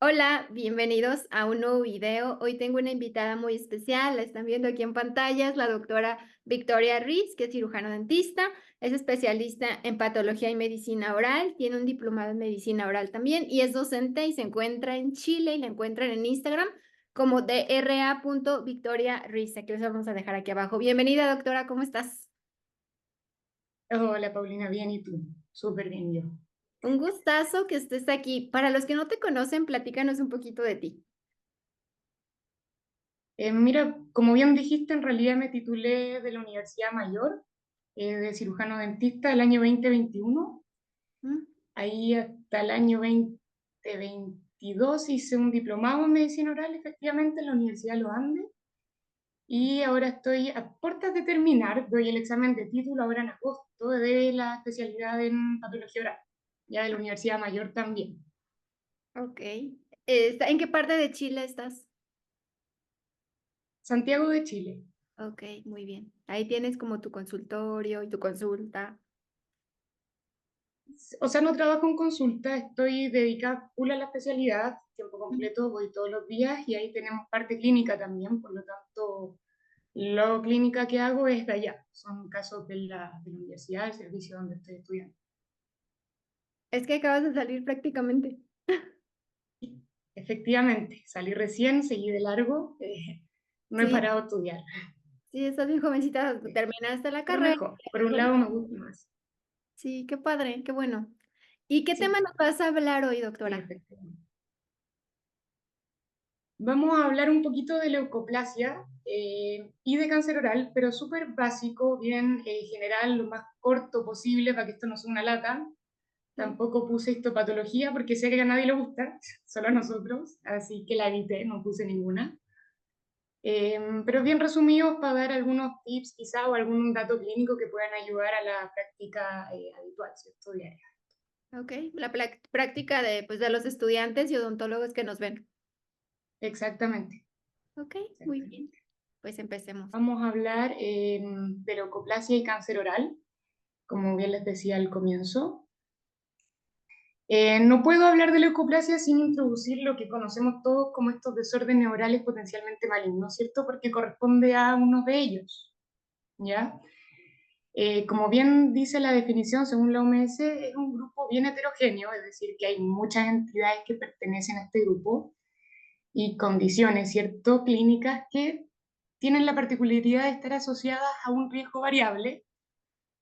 Hola, bienvenidos a un nuevo video. Hoy tengo una invitada muy especial, la están viendo aquí en pantallas, la doctora Victoria Riz, que es cirujano dentista, es especialista en patología y medicina oral, tiene un diplomado en medicina oral también y es docente y se encuentra en Chile y la encuentran en Instagram como dra.victoriaRiz. Aquí les vamos a dejar aquí abajo. Bienvenida, doctora, ¿cómo estás? Hola Paulina, bien, ¿y tú? Súper bien yo. Un gustazo que estés aquí. Para los que no te conocen, platícanos un poquito de ti. Mira, como bien dijiste, en realidad me titulé de la Universidad Mayor de cirujano dentista el año 2021. ¿Mm? Ahí hasta el año 2022 hice un diplomado en medicina oral, efectivamente, en la Universidad de los Andes. Y ahora estoy a puertas de terminar, doy el examen de título ahora en agosto de la especialidad en patología oral, ya de la Universidad Mayor también. Ok. ¿En qué parte de Chile estás? Santiago de Chile. Ok, muy bien. Ahí tienes como tu consultorio y tu consulta. O sea, no trabajo en consulta, estoy dedicada full a la especialidad, tiempo Mm. completo, voy todos los días y ahí tenemos parte clínica también, por lo tanto, la clínica que hago es de allá, son casos de la universidad, del servicio donde estoy estudiando. Es que acabas de salir prácticamente. Efectivamente, salí recién, seguí de largo, no he Sí, parado de estudiar, sí, estás bien jovencita, terminaste la pero carrera. mejor, por un lado me gusta más. Sí, qué padre, qué bueno. ¿Y qué tema Sí, nos vas a hablar hoy, sí, doctora? efectivamente. Vamos a hablar un poquito de leucoplasia y de cáncer oral, pero súper básico, bien general, lo más corto posible para que esto no sea una lata. Sí. Tampoco puse histopatología porque sé que a nadie le gusta, solo a nosotros, así que la evité, no puse ninguna. Pero bien resumidos para dar algunos tips quizá o algún dato clínico que puedan ayudar a la práctica habitual, ¿cierto? Diaria. Ok, la práctica de, pues, de los estudiantes y odontólogos que nos ven. Exactamente, Ok, muy bien. exactamente. Pues empecemos. Vamos a hablar de leucoplasia y cáncer oral, como bien les decía al comienzo. No puedo hablar de leucoplasia sin introducir lo que conocemos todos como estos desórdenes neurales potencialmente malignos, ¿cierto? Porque corresponde a uno de ellos, ¿ya? Como bien dice la definición, según la OMS, es un grupo bien heterogéneo, es decir, que hay muchas entidades que pertenecen a este grupo y condiciones, ¿cierto? Clínicas que tienen la particularidad de estar asociadas a un riesgo variable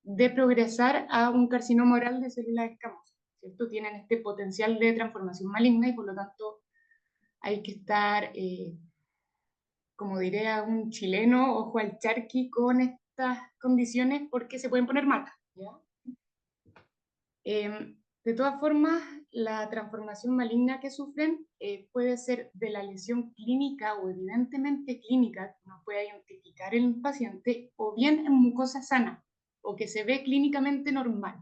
de progresar a un carcinoma oral de células escamosas, ¿cierto? Tienen este potencial de transformación maligna y por lo tanto hay que estar, como diría un chileno, ojo al charqui con estas condiciones porque se pueden poner malas, ¿ya? De todas formas, la transformación maligna que sufren puede ser de la lesión clínica o evidentemente clínica que uno pueda identificar en el paciente o bien en mucosa sana o que se ve clínicamente normal.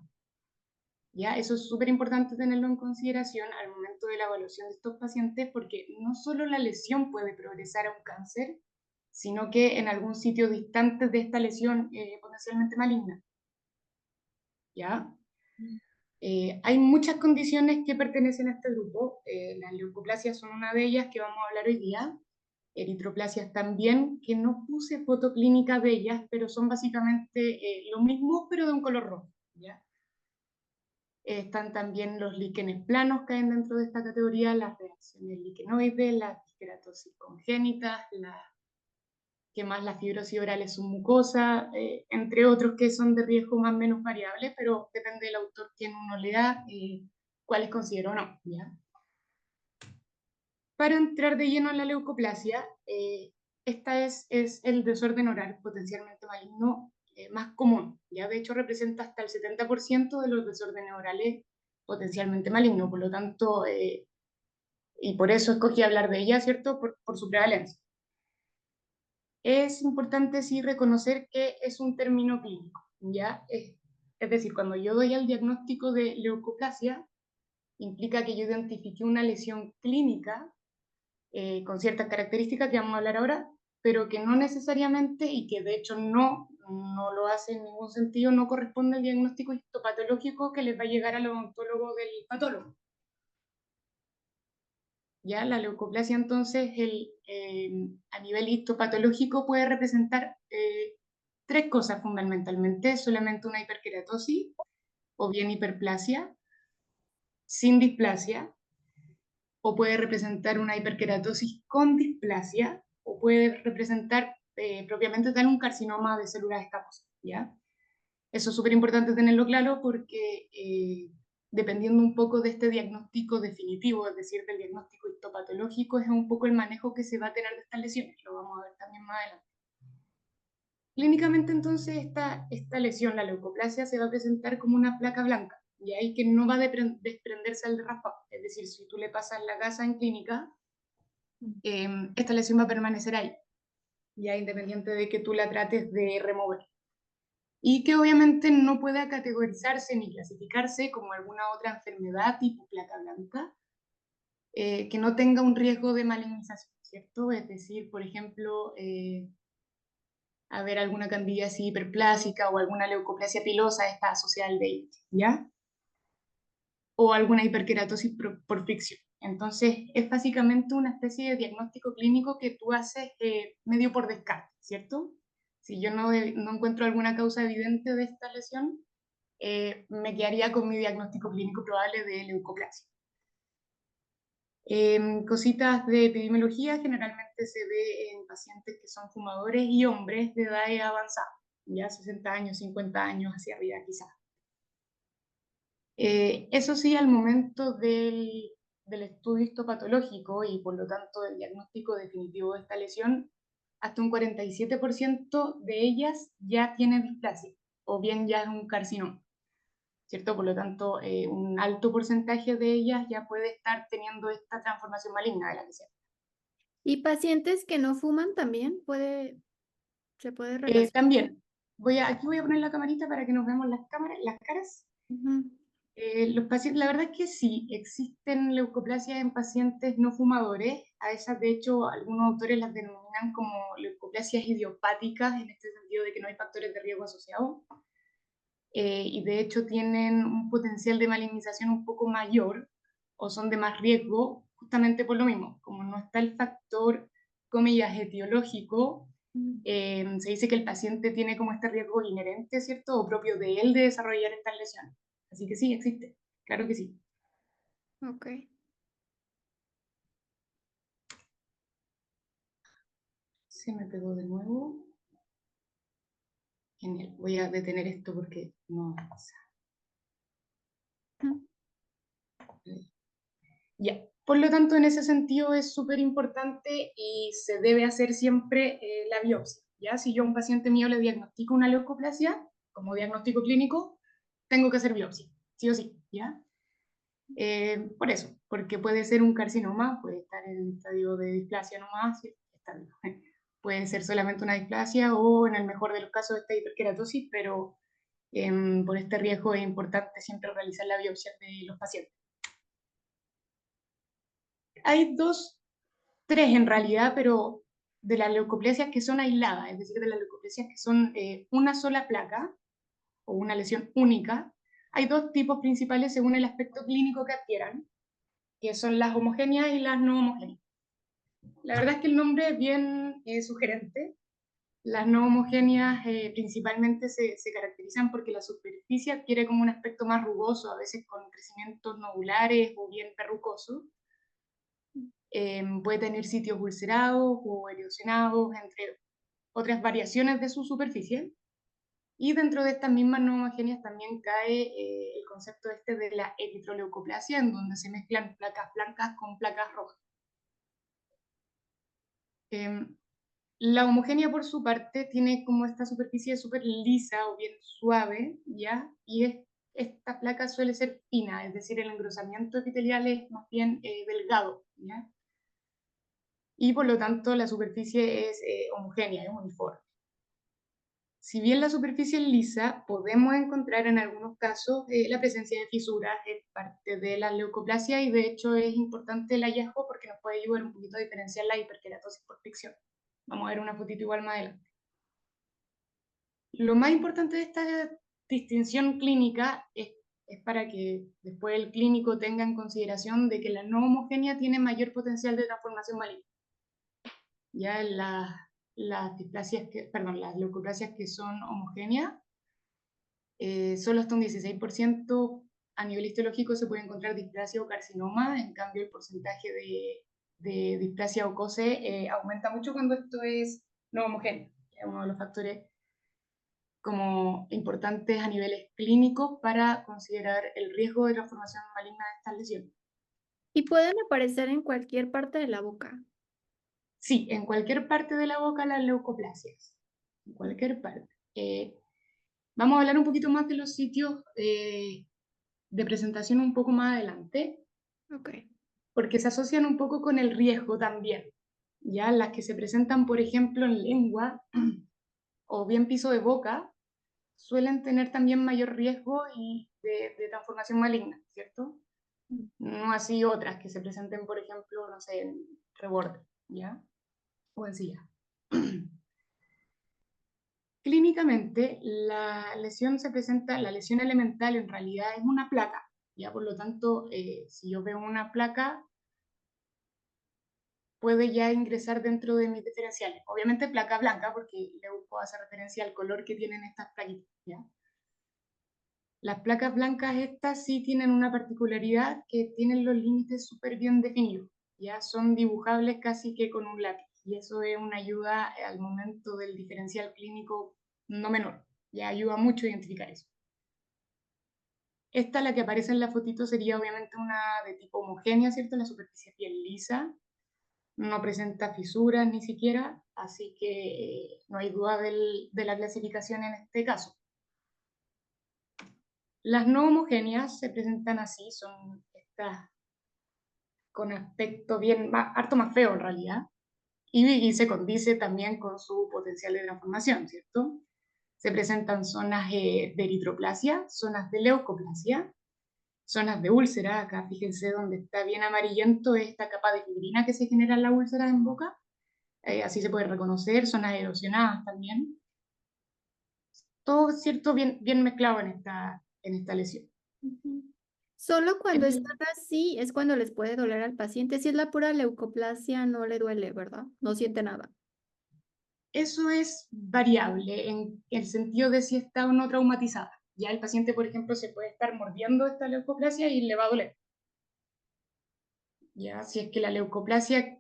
¿Ya? Eso es súper importante tenerlo en consideración al momento de la evaluación de estos pacientes porque no solo la lesión puede progresar a un cáncer, sino que en algún sitio distante de esta lesión potencialmente maligna. ¿Ya? Hay muchas condiciones que pertenecen a este grupo. Las leucoplasias son una de ellas que vamos a hablar hoy día. Eritroplasias también, que no puse foto clínica de ellas, pero son básicamente lo mismo, pero de un color rojo. ¿Ya? Están también los líquenes planos, caen dentro de esta categoría, las reacciones liquenoides, las queratosis congénitas, que más las fibrosis orales submucosa, entre otros que son de riesgo más o menos variables, pero depende del autor quien uno lea, cuáles considero o no. ¿Ya? Para entrar de lleno en la leucoplasia, esta es el desorden oral potencialmente maligno más común. Ya de hecho representa hasta el 70% de los desórdenes orales potencialmente malignos, por lo tanto, y por eso escogí hablar de ella, ¿cierto? Por su prevalencia. Es importante sí reconocer que es un término clínico, ¿ya? Es decir, cuando yo doy el diagnóstico de leucoplasia, implica que yo identifique una lesión clínica con ciertas características que vamos a hablar ahora, pero que no necesariamente y que de hecho no lo hace en ningún sentido, no corresponde al diagnóstico histopatológico que les va a llegar al odontólogo del patólogo. ¿ya? La leucoplasia entonces a nivel histopatológico puede representar tres cosas fundamentalmente: solamente una hiperkeratosis o bien hiperplasia sin displasia, o puede representar una hiperkeratosis con displasia, o puede representar propiamente tal un carcinoma de células escamosas, ¿ya? Eso es súper importante tenerlo claro porque dependiendo un poco de este diagnóstico definitivo, es decir, del diagnóstico histopatológico, es un poco el manejo que se va a tener de estas lesiones, lo vamos a ver también más adelante. Clínicamente entonces esta lesión, la leucoplasia, se va a presentar como una placa blanca, y ahí que no va a desprenderse al raspado, es decir, si tú le pasas la gasa en clínica, esta lesión va a permanecer ahí, ya independiente de que tú la trates de remover. Y que obviamente no pueda categorizarse ni clasificarse como alguna otra enfermedad tipo placa blanca, que no tenga un riesgo de malignización, ¿cierto? Es decir, por ejemplo, haber alguna candidiasis hiperplásica o alguna leucoplasia pilosa está asociada al VIH, ¿ya? O alguna hiperkeratosis por fricción. Entonces, es básicamente una especie de diagnóstico clínico que tú haces medio por descarte, ¿cierto? Si yo no encuentro alguna causa evidente de esta lesión, me quedaría con mi diagnóstico clínico probable de leucoplasia. Cositas de epidemiología: generalmente se ve en pacientes que son fumadores y hombres de edad avanzada, ya 60 años, 50 años hacia arriba quizás. Eso sí, al momento del estudio histopatológico y por lo tanto del diagnóstico definitivo de esta lesión, hasta un 47% de ellas ya tiene displasia o bien ya es un carcinoma, ¿cierto? Por lo tanto, un alto porcentaje de ellas ya puede estar teniendo esta transformación maligna de la lesión. ¿Y pacientes que no fuman también se puede relacionar? También, aquí voy a poner la camarita para que nos veamos las caras. Ujú. Los pacientes, la verdad es que sí, existen leucoplasias en pacientes no fumadores. A esas, de hecho, algunos autores las denominan como leucoplasias idiopáticas, en este sentido de que no hay factores de riesgo asociados. Y de hecho tienen un potencial de malignización un poco mayor o son de más riesgo, justamente por lo mismo. Como no está el factor, comillas, etiológico, se dice que el paciente tiene como este riesgo inherente, ¿cierto? O propio de él de desarrollar estas lesiones. Así que sí, existe, claro que sí. Ok. Se me pegó de nuevo. Genial, voy a detener esto porque no avanza. Ujú. Ya. Por lo tanto, en ese sentido es súper importante y se debe hacer siempre la biopsia. ¿Ya? Si yo a un paciente mío le diagnostico una leucoplasia, como diagnóstico clínico, tengo que hacer biopsia, sí o sí, ¿ya? Por eso, porque puede ser un carcinoma, puede estar en el estadio de displasia nomás, ¿sí? Puede ser solamente una displasia o en el mejor de los casos esta hiperkeratosis, pero por este riesgo es importante siempre realizar la biopsia de los pacientes. Hay tres en realidad, pero de las leucoplasias que son aisladas, es decir, de las leucoplasias que son una sola placa o una lesión única, hay dos tipos principales según el aspecto clínico que adquieran, que son las homogéneas y las no homogéneas. La verdad es que el nombre es bien sugerente. Las no homogéneas principalmente se caracterizan porque la superficie adquiere como un aspecto más rugoso, a veces con crecimientos nodulares o bien verrucosos. Puede tener sitios ulcerados o erosionados, entre otras variaciones de su superficie. Y dentro de estas mismas no homogéneas también cae el concepto este de la eritroleucoplasia, en donde se mezclan placas blancas con placas rojas. La homogénea, por su parte, tiene como esta superficie súper lisa o bien suave, ¿ya? Y esta placa suele ser fina, es decir, el engrosamiento epitelial es más bien delgado, ¿ya? Y por lo tanto la superficie es homogénea, es uniforme. Si bien la superficie es lisa, podemos encontrar en algunos casos la presencia de fisuras en parte de la leucoplasia, y de hecho es importante el hallazgo porque nos puede ayudar un poquito a diferenciar la hiperkeratosis por fricción. Vamos a ver una fotito igual más adelante. Lo más importante de esta distinción clínica es es para que después el clínico tenga en consideración de que la no homogénea tiene mayor potencial de transformación maligna. Ya las displasias las leucoplasias que son homogéneas, solo hasta un 16% a nivel histológico se puede encontrar displasia o carcinoma, en cambio el porcentaje de displasia o COSE aumenta mucho cuando esto es no homogéneo, que es uno de los factores como importantes a niveles clínicos para considerar el riesgo de transformación maligna de estas lesiones. Y pueden aparecer en cualquier parte de la boca. Sí, en cualquier parte de la boca las leucoplasias, en cualquier parte. Vamos a hablar un poquito más de los sitios de presentación un poco más adelante, Ok. porque se asocian un poco con el riesgo también. Ya las que se presentan, por ejemplo, en lengua o bien piso de boca, suelen tener también mayor riesgo de transformación maligna, ¿cierto? No así otras que se presenten, por ejemplo, no sé, en reborde, ¿ya? O en silla. Clínicamente, la lesión se presenta, la lesión elemental en realidad es una placa, ¿ya? Por lo tanto, si yo veo una placa, puede ya ingresar dentro de mis diferenciales. Obviamente placa blanca, porque Leuco hace referencia al color que tienen estas plaquitas, ¿ya? Las placas blancas estas sí tienen una particularidad que tienen los límites súper bien definidos, ya son dibujables casi que con un lápiz, y eso es una ayuda al momento del diferencial clínico no menor, ya ayuda mucho a identificar eso. Esta, la que aparece en la fotito, sería obviamente una de tipo homogénea, ¿cierto? La superficie es bien lisa, no presenta fisuras ni siquiera, así que no hay duda de la clasificación en este caso. Las no homogéneas se presentan así, son estas con aspecto bien, harto más feo en realidad, y se condice también con su potencial de transformación, ¿cierto? Se presentan zonas de eritroplasia, zonas de leucoplasia, zonas de úlcera, acá fíjense donde está bien amarillento esta capa de fibrina que se genera en la úlcera en boca, así se puede reconocer, zonas erosionadas también, todo cierto bien mezclado en esta lesión. Ujú. Solo cuando están así es cuando les puede doler al paciente. Si es la pura leucoplasia, no le duele, ¿verdad? No siente nada. Eso es variable en el sentido de si está o no traumatizada. Ya el paciente, por ejemplo, se puede estar mordiendo esta leucoplasia y le va a doler. Ya, si es que la leucoplasia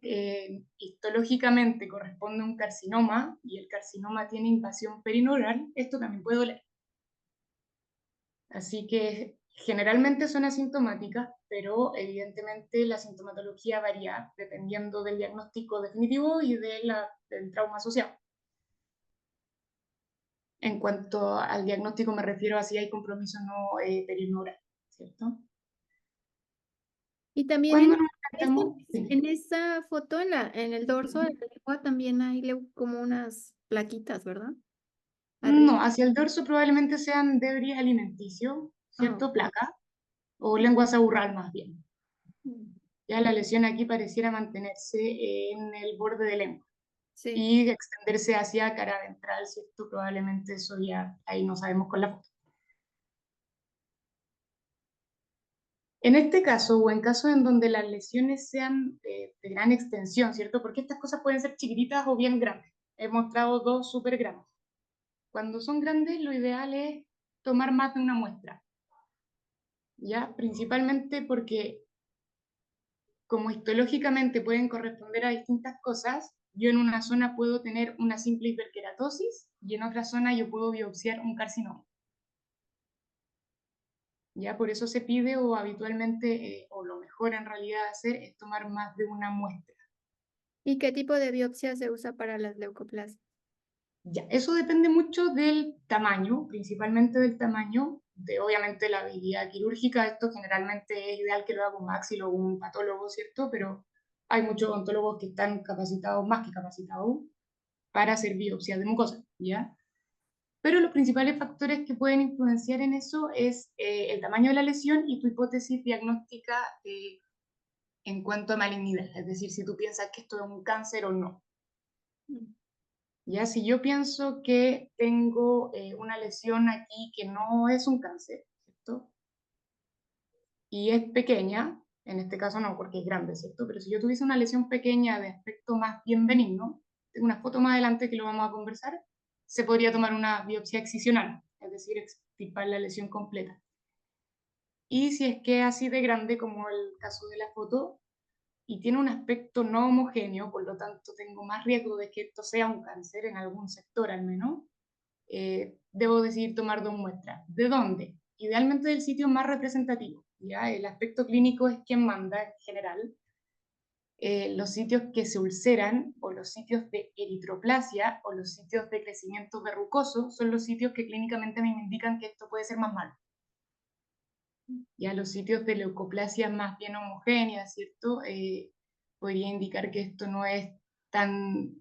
histológicamente corresponde a un carcinoma y el carcinoma tiene invasión perineural, esto también puede doler. Así que generalmente son asintomáticas, pero evidentemente la sintomatología varía dependiendo del diagnóstico definitivo y del trauma asociado. En cuanto al diagnóstico me refiero a si hay compromiso no perineural, ¿cierto? Y también Cuando nos tratamos, en esa foto, en el dorso de la lengua, también hay como unas plaquitas, ¿verdad? Arriba. no, hacia el dorso probablemente sean debris alimenticios, Ah, ¿cierto? Placa, o lengua saburral más bien. mm, Ya la lesión aquí pareciera mantenerse en el borde de lengua sí. y extenderse hacia cara ventral, ¿cierto? Probablemente eso ya ahí no sabemos con la foto. En este caso, o en casos en donde las lesiones sean de gran extensión, ¿cierto? Porque estas cosas pueden ser chiquititas o bien grandes. He mostrado dos súper grandes. Cuando son grandes, lo ideal es tomar más de una muestra, ¿ya? Principalmente porque, como histológicamente pueden corresponder a distintas cosas, yo en una zona puedo tener una simple hiperkeratosis y en otra zona yo puedo biopsiar un carcinoma. Ya por eso se pide o habitualmente, o lo mejor en realidad hacer es tomar más de una muestra. ¿Y qué tipo de biopsia se usa para las leucoplasias? Ya, eso depende mucho del tamaño, principalmente del tamaño, de obviamente la habilidad quirúrgica. Esto generalmente es ideal que lo haga un maxilo o un patólogo, ¿cierto? Pero hay muchos odontólogos que están capacitados, más que capacitados, para hacer biopsias de mucosa, ¿ya? Pero los principales factores que pueden influenciar en eso es el tamaño de la lesión y tu hipótesis diagnóstica en cuanto a malignidad, es decir, si tú piensas que esto es un cáncer o no. Mm. Ya, si yo pienso que tengo una lesión aquí que no es un cáncer, ¿cierto? y es pequeña, en este caso no, porque es grande, ¿cierto? Pero si yo tuviese una lesión pequeña de aspecto más bien benigno, tengo una foto más adelante que lo vamos a conversar, se podría tomar una biopsia excisional, es decir, extirpar la lesión completa. Y si es que es así de grande como el caso de la foto y tiene un aspecto no homogéneo, por lo tanto tengo más riesgo de que esto sea un cáncer en algún sector al menos, debo decidir tomar dos muestras. ¿De dónde? Idealmente del sitio más representativo. ¿Ya? El aspecto clínico es quien manda en general. Los sitios que se ulceran o los sitios de eritroplasia o los sitios de crecimiento verrucoso son los sitios que clínicamente me indican que esto puede ser más malo. Ya los sitios de leucoplasia más bien homogéneas, ¿cierto? Podría indicar que esto no es tan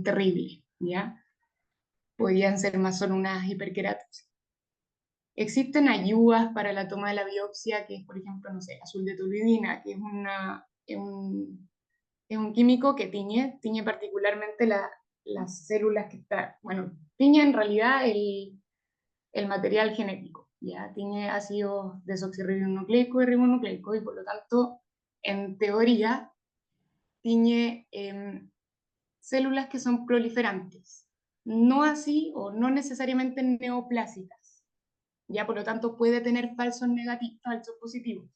terrible, ¿ya? Podrían ser más solo unas hiperkeratosis. Existen ayudas para la toma de la biopsia, que es, por ejemplo, no sé, azul de toluidina, que es un químico que tiñe particularmente las células que están, bueno, tiñe en realidad el material genético, ¿ya? Tiene ácidos desoxirribonucleico y ribonucleico, y por lo tanto, en teoría, tiñe células que son proliferantes, no así o no necesariamente neoplásicas, ya por lo tanto puede tener falsos negativos, falsos positivos,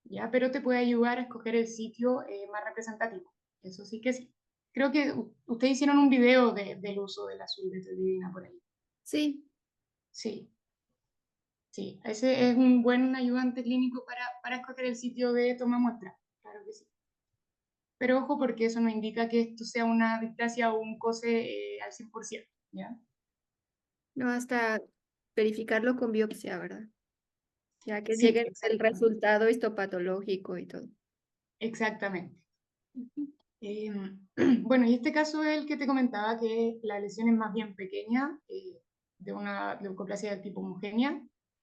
ya, pero te puede ayudar a escoger el sitio más representativo, eso sí que sí. Creo que ustedes hicieron un video del uso del azul de toluidina por ahí. Sí. Sí, sí, ese es un buen ayudante clínico para escoger el sitio de toma muestra, claro que sí. Pero ojo, porque eso no indica que esto sea una displasia o un COSE al 100%, ¿ya? No, hasta verificarlo con biopsia, ¿verdad? Ya que Sí, llegue el exactamente, resultado histopatológico y todo. exactamente. Ujú. Bueno, y este caso es el que te comentaba, que la lesión es más bien pequeña, de una leucoplasia de tipo homogénea,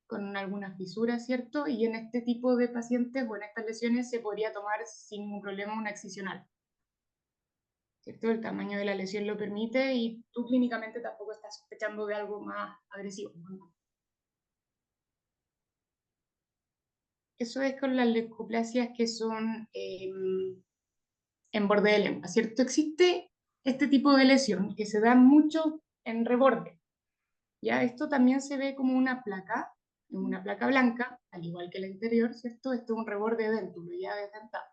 con algunas fisuras, ¿cierto? Y en este tipo de pacientes o en estas lesiones se podría tomar sin ningún problema una excisional, ¿cierto? El tamaño de la lesión lo permite y tú clínicamente tampoco estás sospechando de algo más agresivo, ¿no? Eso es con las leucoplasias que son en borde de lengua, ¿cierto? Existe este tipo de lesión que se da mucho en reborde, ¿ya? Esto también se ve como una placa blanca, al igual que el anterior, ¿cierto? Esto es un reborde dentro, ya desdentado,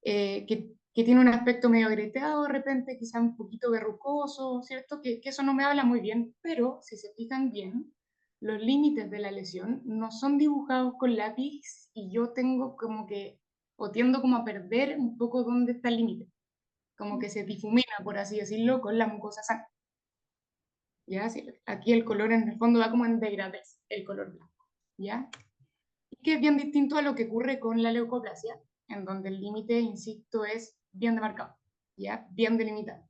que tiene un aspecto medio agrieteado de repente, quizá un poquito verrucoso, ¿cierto? Que eso no me habla muy bien, pero si se fijan bien, los límites de la lesión no son dibujados con lápiz y yo tengo como que, o tiendo como a perder un poco dónde está el límite, como que se difumina, por así decirlo, con la mucosa sana. ¿Ya? Sí, aquí el color en el fondo va como en degradez, el color blanco, ¿ya? Y que es bien distinto a lo que ocurre con la leucoplasia, en donde el límite, insisto, es bien demarcado, ¿ya? Bien delimitado.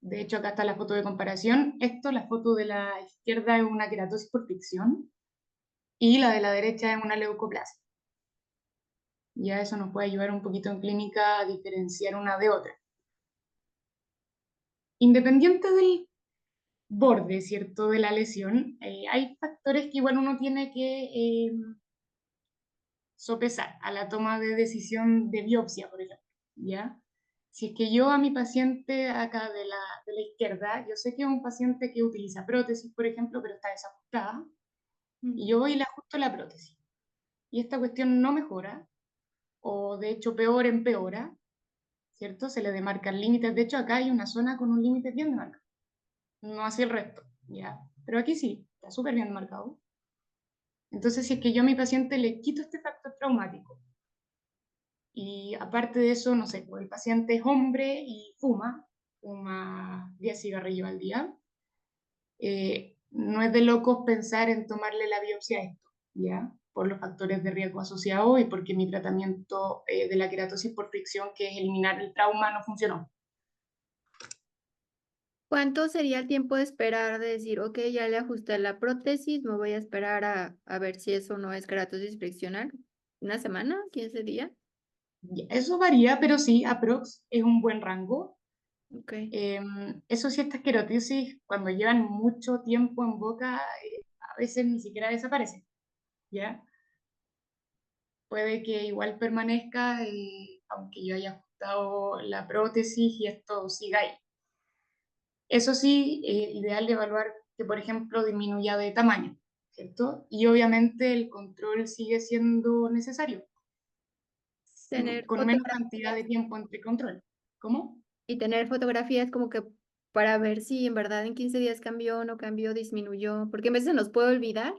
De hecho, acá está la foto de comparación. La foto de la izquierda es una queratosis por fricción y la de la derecha es una leucoplasia. Ya eso nos puede ayudar un poquito en clínica a diferenciar una de otra. Independiente del borde, ¿cierto?, de la lesión, hay factores que igual uno tiene que sopesar a la toma de decisión de biopsia, por ejemplo, ¿ya? Si es que yo a mi paciente acá de la izquierda, yo sé que es un paciente que utiliza prótesis, por ejemplo, pero está desajustada, y yo voy y le ajusto la prótesis, y esta cuestión no mejora, o de hecho peor empeora, ¿cierto? Se le demarcan límites, de hecho acá hay una zona con un límite bien demarcado, no así el resto, ¿ya? Pero aquí sí, está súper bien marcado. Entonces, si es que yo a mi paciente le quito este factor traumático, y aparte de eso, no sé, pues el paciente es hombre y fuma 10 cigarrillos al día, no es de locos pensar en tomarle la biopsia a esto, ¿ya? Por los factores de riesgo asociados y porque mi tratamiento de la queratosis por fricción, que es eliminar el trauma, no funcionó. ¿Cuánto sería el tiempo de esperar de decir, ok, ya le ajusté la prótesis, me voy a esperar a ver si eso no es keratosis friccional? ¿Una semana? ¿15 días? Eso varía, pero sí, aprox es un buen rango. Ok. Eso sí, estas queratosis, cuando llevan mucho tiempo en boca, a veces ni siquiera desaparece, ¿ya? Puede que igual permanezca, aunque yo haya ajustado la prótesis y esto siga ahí. Eso sí, ideal evaluar que, por ejemplo, disminuya de tamaño, ¿cierto? Y obviamente el control sigue siendo necesario, Tener con menos cantidad fotografías de tiempo entre control. ¿Cómo? y tener fotografías como que para ver si en verdad en 15 días cambió, no cambió, disminuyó, porque a veces nos puede olvidar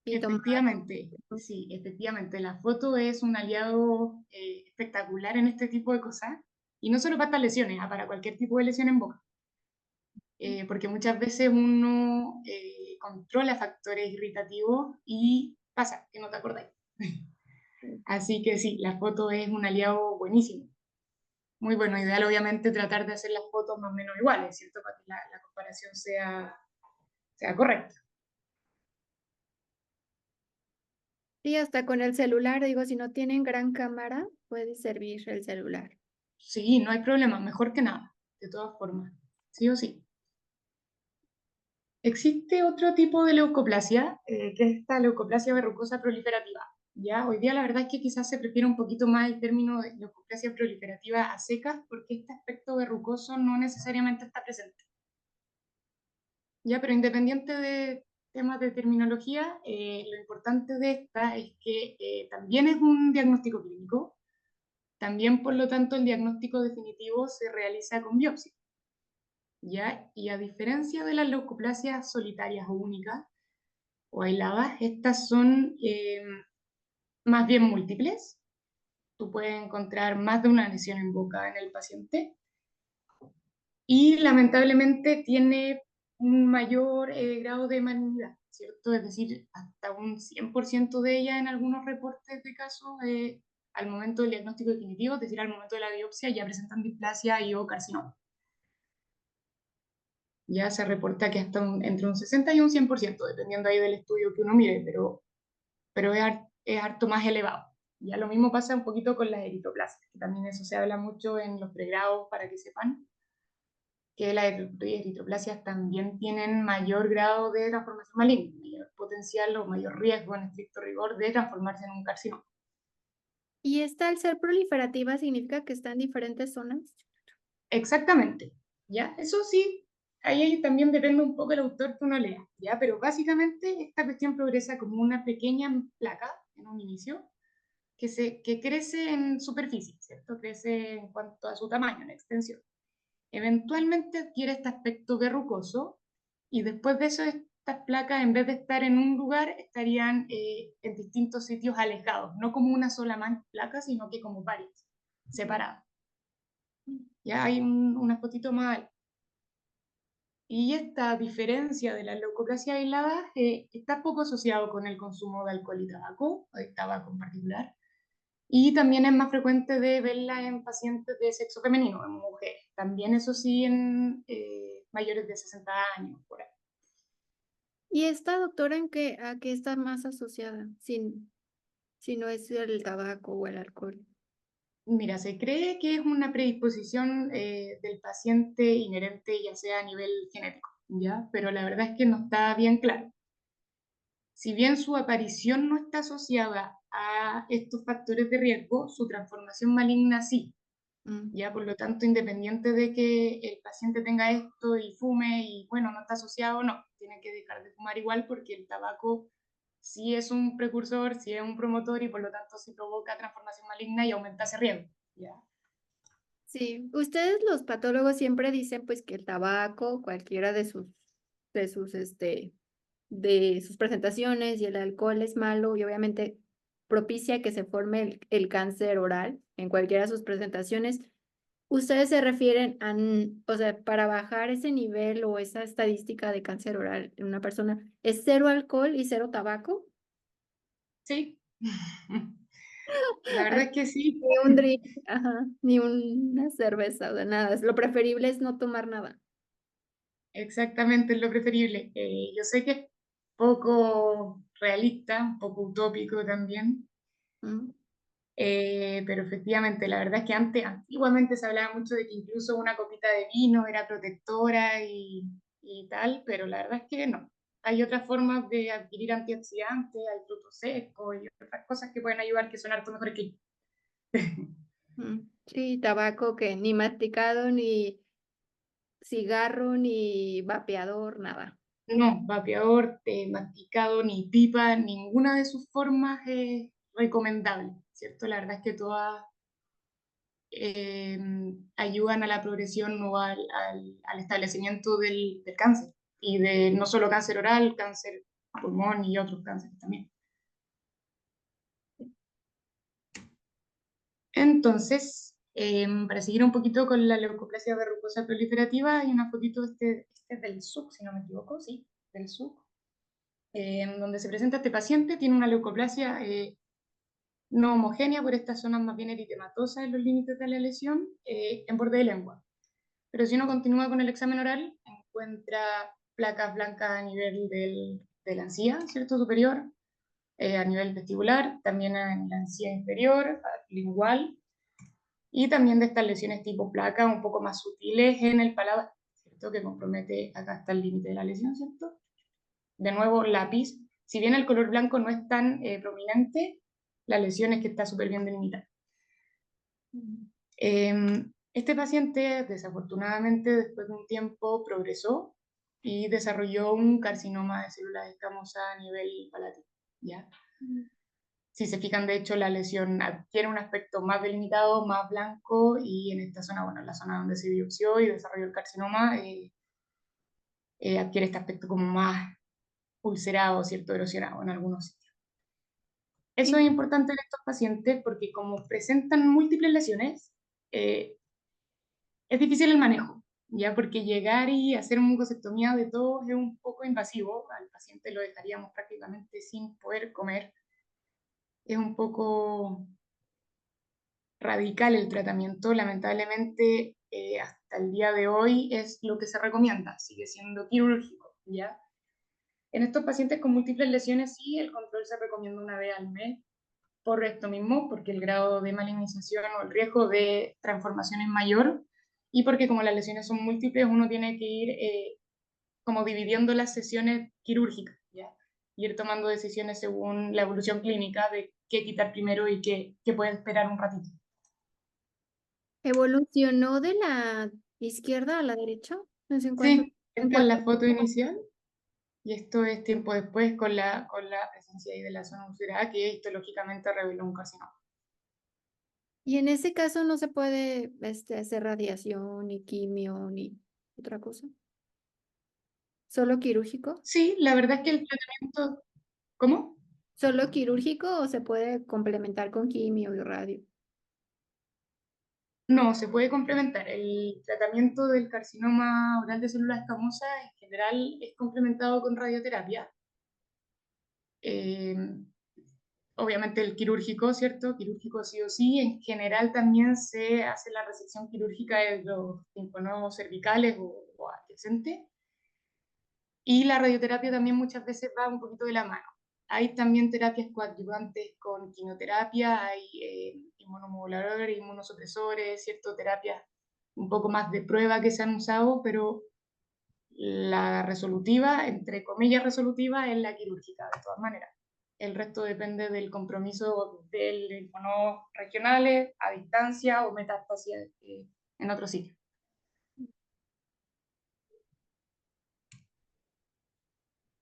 y tomar. Efectivamente, sí, efectivamente, la foto es un aliado espectacular en este tipo de cosas, y no solo para estas lesiones, para cualquier tipo de lesión en boca. Porque muchas veces uno controla factores irritativos y pasa que no te acordáis. Así que sí, la foto es un aliado buenísimo. Muy bueno, ideal obviamente tratar de hacer las fotos más o menos iguales, ¿cierto? Para que la comparación sea correcta. Sí, hasta con el celular, digo, si no tienen gran cámara, puede servir el celular. Sí, no hay problema, mejor que nada, de todas formas, sí o sí. Existe otro tipo de leucoplasia, que es esta leucoplasia verrucosa proliferativa. ¿Ya? Hoy día la verdad es que quizás se prefiere un poquito más el término de leucoplasia proliferativa a secas, porque este aspecto verrucoso no necesariamente está presente. ¿Ya? Pero independiente de temas de terminología, lo importante de esta es que también es un diagnóstico clínico, también por lo tanto el diagnóstico definitivo se realiza con biopsia. ¿Ya? Y a diferencia de las leucoplasias solitarias o únicas, o aisladas, estas son más bien múltiples. Tú puedes encontrar más de una lesión en boca en el paciente y lamentablemente tiene un mayor grado de malignidad, ¿cierto? Es decir, hasta un 100% de ella en algunos reportes de casos al momento del diagnóstico definitivo, es decir, al momento de la biopsia ya presentan displasia y o carcinoma. Ya se reporta que hasta entre un 60 y un 100%, dependiendo ahí del estudio que uno mire, pero es harto más elevado. Ya lo mismo pasa un poquito con las eritroplasias, que también eso se habla mucho en los pregrados para que sepan que las eritroplasias también tienen mayor grado de transformación maligna, mayor potencial o mayor riesgo en estricto rigor de transformarse en un carcinoma. ¿Y esta al ser proliferativa significa que está en diferentes zonas? Exactamente, ¿ya? Eso sí, ahí también depende un poco del autor que uno lea, ¿ya? Pero básicamente esta cuestión progresa como una pequeña placa en un inicio, que crece en superficie, ¿cierto? Crece en cuanto a su tamaño, en extensión. Eventualmente adquiere este aspecto verrucoso y después de eso estas placas, en vez de estar en un lugar, estarían en distintos sitios alejados, no como una sola placa, sino que como varias, separadas. Ya hay una fotito más ahí. Y esta diferencia de la leucoplasia aislada está poco asociado con el consumo de alcohol y tabaco, o de tabaco en particular, y también es más frecuente de verla en pacientes de sexo femenino, en mujeres. También eso sí en mayores de 60 años, por ahí. ¿Y esta doctora a qué está más asociada? Si no es el tabaco o el alcohol. Mira, se cree que es una predisposición del paciente inherente, ya sea a nivel genético, ¿ya? Pero la verdad es que no está bien claro. Si bien su aparición no está asociada a estos factores de riesgo, su transformación maligna sí. Mm. Ya, por lo tanto, independiente de que el paciente tenga esto y fume y bueno, no está asociado, no, tiene que dejar de fumar igual porque el tabaco sí es un precursor, sí es un promotor y por lo tanto sí provoca transformación maligna y aumenta ese riesgo. ¿Ya? Sí, ustedes los patólogos siempre dicen pues que el tabaco, cualquiera de sus, de sus presentaciones y el alcohol es malo y obviamente propicia que se forme el cáncer oral en cualquiera de sus presentaciones. ¿Ustedes se refieren a, o sea, para bajar ese nivel o esa estadística de cáncer oral en una persona, es cero alcohol y cero tabaco? Sí, la verdad es que sí. Ni un drink, ajá, ni una cerveza, o sea, nada. Lo preferible es no tomar nada. Exactamente, es lo preferible. Yo sé que es poco realista, un poco utópico también, Mm. pero efectivamente, la verdad es que antiguamente se hablaba mucho de que incluso una copita de vino era protectora y tal, pero la verdad es que no. hay otras formas de adquirir antioxidantes, hay frutos secos y otras cosas que pueden ayudar que son harto mejores que yo. Sí, tabaco que ni masticado, ni cigarro, ni vapeador, nada. No, vapeador, masticado, ni pipa, ninguna de sus formas es recomendable, ¿cierto? La verdad es que todas ayudan a la progresión o al establecimiento del cáncer, y de no solo cáncer oral, cáncer pulmón y otros cánceres también. Entonces, para seguir un poquito con la leucoplasia verrucosa proliferativa, hay una fotito, este es del SUC, si no me equivoco, sí, del SUC, donde se presenta este paciente, tiene una leucoplasia no homogénea por estas zonas más bien eritematosas en los límites de la lesión, en borde de lengua. Pero si uno continúa con el examen oral, encuentra placas blancas a nivel de la encía, ¿cierto? Superior, a nivel vestibular, también en la encía inferior, lingual, y también de estas lesiones tipo placa un poco más sutiles en el paladar, ¿cierto? Que compromete acá hasta el límite de la lesión, ¿cierto? De nuevo, lápiz. Si bien el color blanco no es tan prominente, la lesión es que está súper bien delimitada. Este paciente, desafortunadamente, después de un tiempo progresó y desarrolló un carcinoma de células escamosas a nivel palatino, ¿ya? Si se fijan, de hecho, la lesión adquiere un aspecto más delimitado, más blanco, y en esta zona, bueno, la zona donde se biopsió y desarrolló el carcinoma, adquiere este aspecto como más ulcerado, ¿cierto? Erosionado en algunos sitios. Eso Y es importante en estos pacientes porque como presentan múltiples lesiones, es difícil el manejo, ¿ya? Porque llegar y hacer mucosectomía de todos es un poco invasivo, al paciente lo dejaríamos prácticamente sin poder comer, es un poco radical el tratamiento, lamentablemente hasta el día de hoy es lo que se recomienda, sigue siendo quirúrgico, ¿ya? En estos pacientes con múltiples lesiones sí, el control se recomienda una vez al mes, por esto mismo, porque el grado de malignización o el riesgo de transformación es mayor, y porque como las lesiones son múltiples, uno tiene que ir como dividiendo las sesiones quirúrgicas, ¿ya? Y ir tomando decisiones según la evolución clínica de qué quitar primero y qué puede esperar un ratito. evolucionó de la izquierda a la derecha. No sé Sí, en esta es cuánto la foto tiempo. inicial, y esto es tiempo después con la presencia ahí de la zona ulcerada que histológicamente reveló un carcinoma. Y en ese caso no se puede hacer radiación, ni quimio, ni otra cosa. ¿Solo quirúrgico? Sí, la verdad es que el tratamiento... ¿Cómo? ¿Solo quirúrgico o se puede complementar con quimio y radio? No, se puede complementar. El tratamiento del carcinoma oral de células escamosas en general es complementado con radioterapia. Eh, Obviamente el quirúrgico, ¿cierto? Quirúrgico sí o sí. En general también se hace la resección quirúrgica de los linfonodos cervicales o adyacentes. Y la radioterapia también muchas veces va un poquito de la mano. Hay también terapias coadyuvantes con quimioterapia, hay inmunomoduladores, inmunosupresores, ciertas terapias un poco más de prueba que se han usado, pero la resolutiva, entre comillas resolutiva, es la quirúrgica, de todas maneras. El resto depende del compromiso de linfonodos regionales, a distancia o metástasis en otro sitio.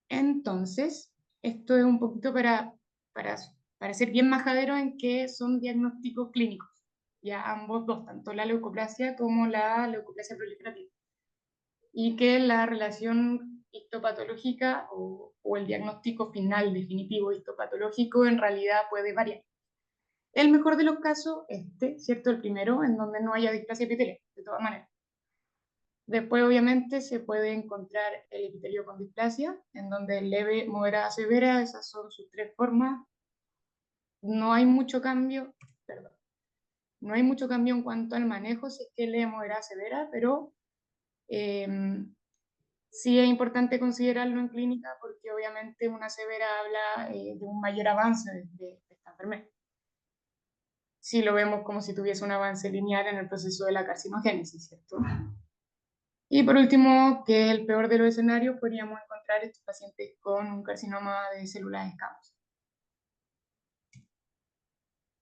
Entonces, esto es un poquito para, para ser bien majadero en que son diagnósticos clínicos, ya ambos dos, tanto la leucoplasia como la leucoplasia proliferativa, y que la relación histopatológica o el diagnóstico final definitivo histopatológico en realidad puede variar. El mejor de los casos, ¿cierto? El primero, en donde no haya displasia epitelial, de todas maneras. Después, obviamente, se puede encontrar el epitelio con displasia, en donde es leve, moderada, severa, esas son sus tres formas. No hay mucho cambio, perdón, no hay mucho cambio en cuanto al manejo, si es que es leve, moderada, severa, pero eh, sí es importante considerarlo en clínica porque obviamente una severa habla de un mayor avance de esta enfermedad. Si lo vemos como si tuviese un avance lineal en el proceso de la carcinogénesis, ¿cierto? Y por último, que es el peor de los escenarios, podríamos encontrar encontrar estos pacientes con un carcinoma de células escamosas.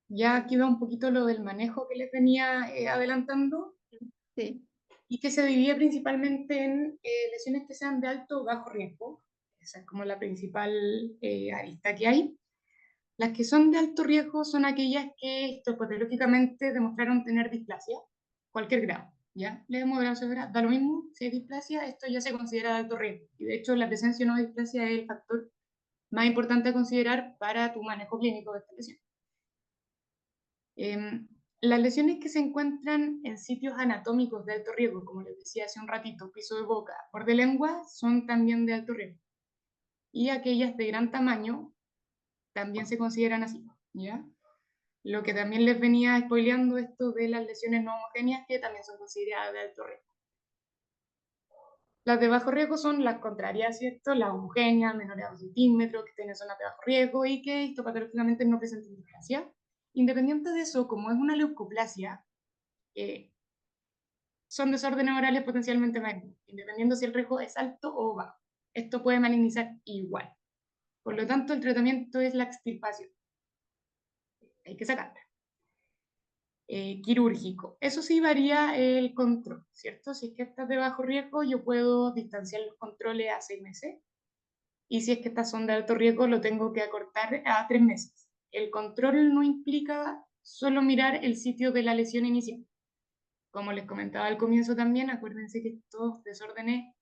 Ya aquí va un poquito lo del manejo que les venía adelantando, Sí. y que se divide principalmente en lesiones que sean de alto o bajo riesgo. Esa es como la principal arista que hay. Las que son de alto riesgo son aquellas que histopatológicamente demostraron tener displasia, cualquier grado, ¿ya? Leve, moderado, severa, da lo mismo, si hay displasia, esto ya se considera de alto riesgo. Y de hecho, la presencia o no de displasia es el factor más importante a considerar para tu manejo clínico de esta lesión. Las lesiones que se encuentran en sitios anatómicos de alto riesgo, como les decía hace un ratito, piso de boca, borde de lengua, son también de alto riesgo. Y aquellas de gran tamaño también se consideran así, ¿ya? Lo que también les venía spoileando esto de las lesiones no homogéneas, que también son consideradas de alto riesgo. Las de bajo riesgo son las contrarias, ¿cierto? Las homogéneas, menores a 2 centímetros, que estén en zonas de bajo riesgo y que histopatológicamente no presentan displasia. Independiente de eso, como es una leucoplasia, son desórdenes orales potencialmente malignos, independiendo si el riesgo es alto o bajo. Esto puede malignizar igual. Por lo tanto, el tratamiento es la extirpación. Hay que sacarla. Quirúrgico. Eso sí varía el control, ¿cierto? Si es que estas de bajo riesgo, yo puedo distanciar los controles a 6 meses. Y si es que estas son de alto riesgo, lo tengo que acortar a 3 meses. El control no implica solo mirar el sitio de la lesión inicial. Como les comentaba al comienzo también, acuérdense que estos desórdenes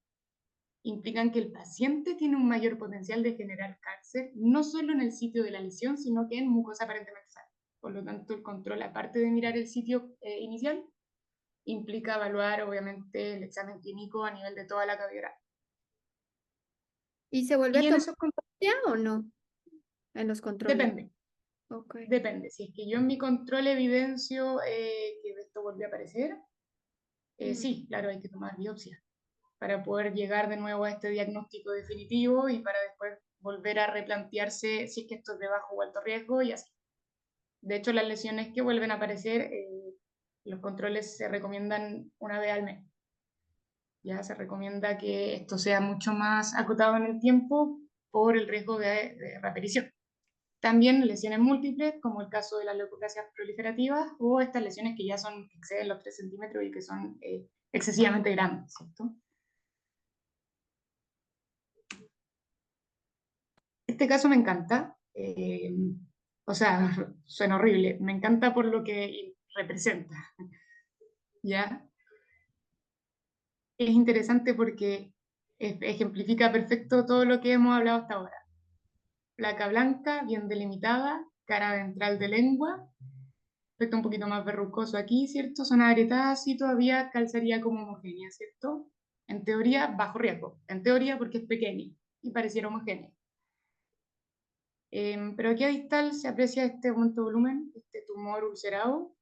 implican que el paciente tiene un mayor potencial de generar cáncer, no solo en el sitio de la lesión, sino que en mucosa aparentemente sana. Por lo tanto, el control, aparte de mirar el sitio inicial, implica evaluar, obviamente, el examen clínico a nivel de toda la cavidad oral. ¿Y se vuelve a Y en tomar esos controles, ya o no? En los controles. depende, Ok. depende. Si es que yo en mi control evidencio que esto volvió a aparecer, sí, claro, hay que tomar biopsia para poder llegar de nuevo a este diagnóstico definitivo y para después volver a replantearse si es que esto es de bajo o alto riesgo y así. De hecho, las lesiones que vuelven a aparecer, los controles se recomiendan una vez al mes. Ya se recomienda que esto sea mucho más acotado en el tiempo por el riesgo de reaparición. También lesiones múltiples, como el caso de las leucoplasias proliferativas o estas lesiones que ya son, que exceden los 3 centímetros y que son excesivamente grandes, ¿cierto? Este caso me encanta, o sea, suena horrible, me encanta por lo que representa, ¿ya? Es interesante porque ejemplifica perfecto todo lo que hemos hablado hasta ahora. Placa blanca, bien delimitada, cara ventral de lengua, aspecto un poquito más verrucoso aquí, ¿cierto? Zona agrietada, sí todavía calzaría como homogénea, ¿cierto? En teoría, bajo riesgo. En teoría porque es pequeña y pareciera homogénea. Pero aquí a distal se aprecia este aumento de volumen, este tumor ulcerado,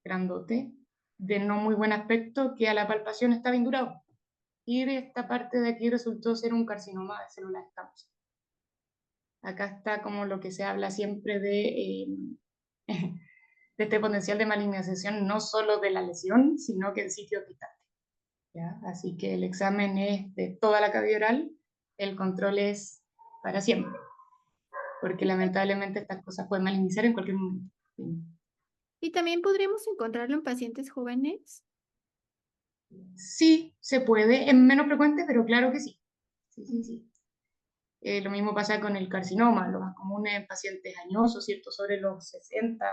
grandote, de no muy buen aspecto, que a la palpación está bien durado. Y de esta parte de aquí resultó ser un carcinoma de células escamosas. Acá está como lo que se habla siempre de este potencial de malignización, no solo de la lesión, sino que en sitios distantes. ¿Ya? Así que el examen es de toda la cavidad oral, el control es para siempre, porque lamentablemente estas cosas pueden malignizar en cualquier momento. Sí. ¿Y también podríamos encontrarlo en pacientes jóvenes? Sí, se puede, es menos frecuente, pero claro que sí. Sí, sí, sí. Lo mismo pasa con el carcinoma, lo más común es en pacientes añosos, ¿cierto? Sobre los 60,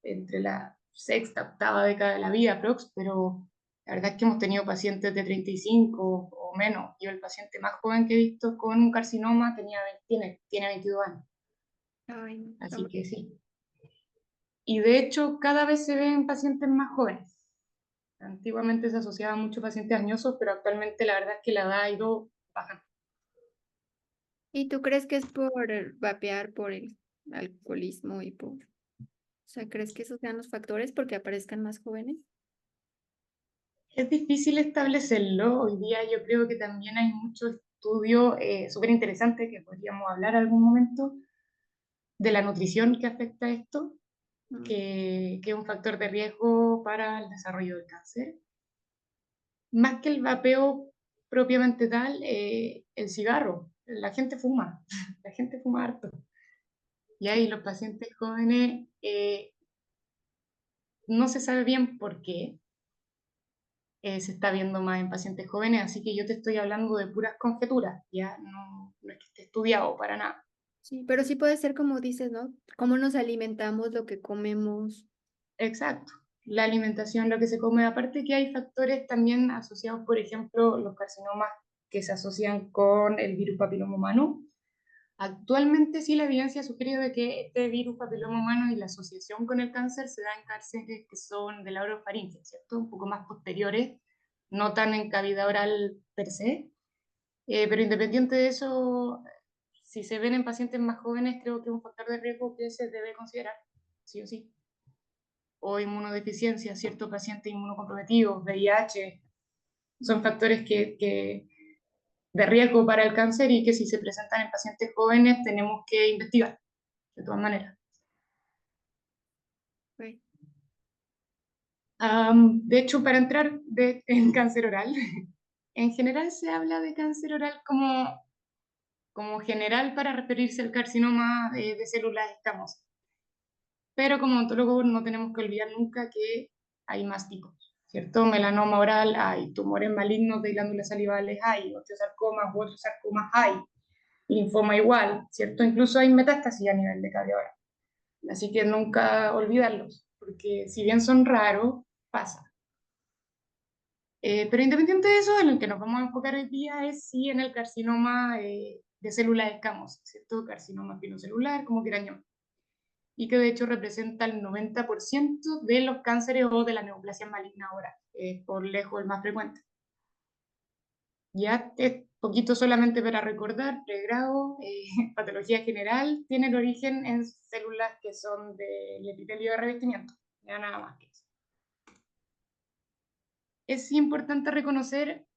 entre la sexta, octava década de la vida, prox, pero la verdad es que hemos tenido pacientes de 35 o menos. Yo el paciente más joven que he visto con un carcinoma tiene 22 años, Ay, no, así que sí. Y de hecho cada vez se ven pacientes más jóvenes. Antiguamente se asociaba mucho a pacientes añosos, pero actualmente la verdad es que la edad ha ido bajando. ¿Y tú crees que es por vapear, por el alcoholismo y por... O sea, ¿crees que esos sean los factores porque aparezcan más jóvenes? Es difícil establecerlo. Hoy día yo creo que también hay muchos estudios súper interesantes que podríamos hablar algún momento de la nutrición que afecta a esto, Mm. que es un factor de riesgo para el desarrollo del cáncer. Más que el vapeo, propiamente tal, el cigarro. La gente fuma, la gente fuma harto. Y ahí los pacientes jóvenes, no se sabe bien por qué se está viendo más en pacientes jóvenes, así que yo te estoy hablando de puras conjeturas, ya no es que esté estudiado para nada. Sí, pero sí puede ser como dices, ¿no? Cómo nos alimentamos, lo que comemos. Exacto. La alimentación, lo que se come, aparte que hay factores también asociados, por ejemplo, los carcinomas que se asocian con el virus papiloma humano. Actualmente sí la evidencia sugiere de que este virus papiloma humano y la asociación con el cáncer se da en cánceres que son de la orofaringe, ¿cierto? Un poco más posteriores, no tan en cavidad oral per se. Pero independiente de eso, si se ven en pacientes más jóvenes, creo que es un factor de riesgo que se debe considerar, sí o sí. O inmunodeficiencia, cierto paciente inmunocomprometido, VIH, son factores de riesgo para el cáncer y que si se presentan en pacientes jóvenes tenemos que investigar, de todas maneras. Güey. De hecho, para entrar en cáncer oral, en general se habla de cáncer oral como general para referirse al carcinoma de células escamosas. Pero como odontólogos no tenemos que olvidar nunca que hay más tipos, ¿cierto? Melanoma oral hay, tumores malignos de glándulas salivales hay, osteosarcomas u otros sarcomas hay, linfoma igual, ¿cierto? Incluso hay metástasis a nivel de cavidad oral. Así que nunca olvidarlos, porque si bien son raros, pasa. Pero independiente de eso, en el que nos vamos a enfocar hoy día es sí en el carcinoma de células escamosas, ¿cierto? Carcinoma pinocelular, como quieran llamar, y que de hecho representa el 90% de los cánceres o de la neoplasia maligna ahora, por lejos el más frecuente. Ya es poquito solamente para recordar, pregrado, patología general, tiene el origen en células que son del epitelio de revestimiento, ya nada más que eso. Es importante reconocer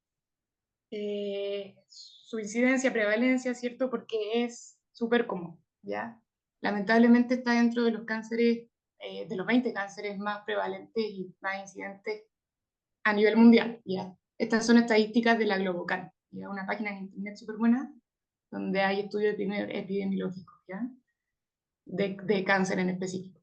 su incidencia, prevalencia, ¿cierto? Porque es súper común, ¿ya? Lamentablemente está dentro de los cánceres, de los 20 cánceres más prevalentes y más incidentes a nivel mundial, ¿ya? Estas son estadísticas de la Globocan, ¿ya? Una página en internet súper buena, donde hay estudios epidemiológicos, ¿ya? De cáncer en específico.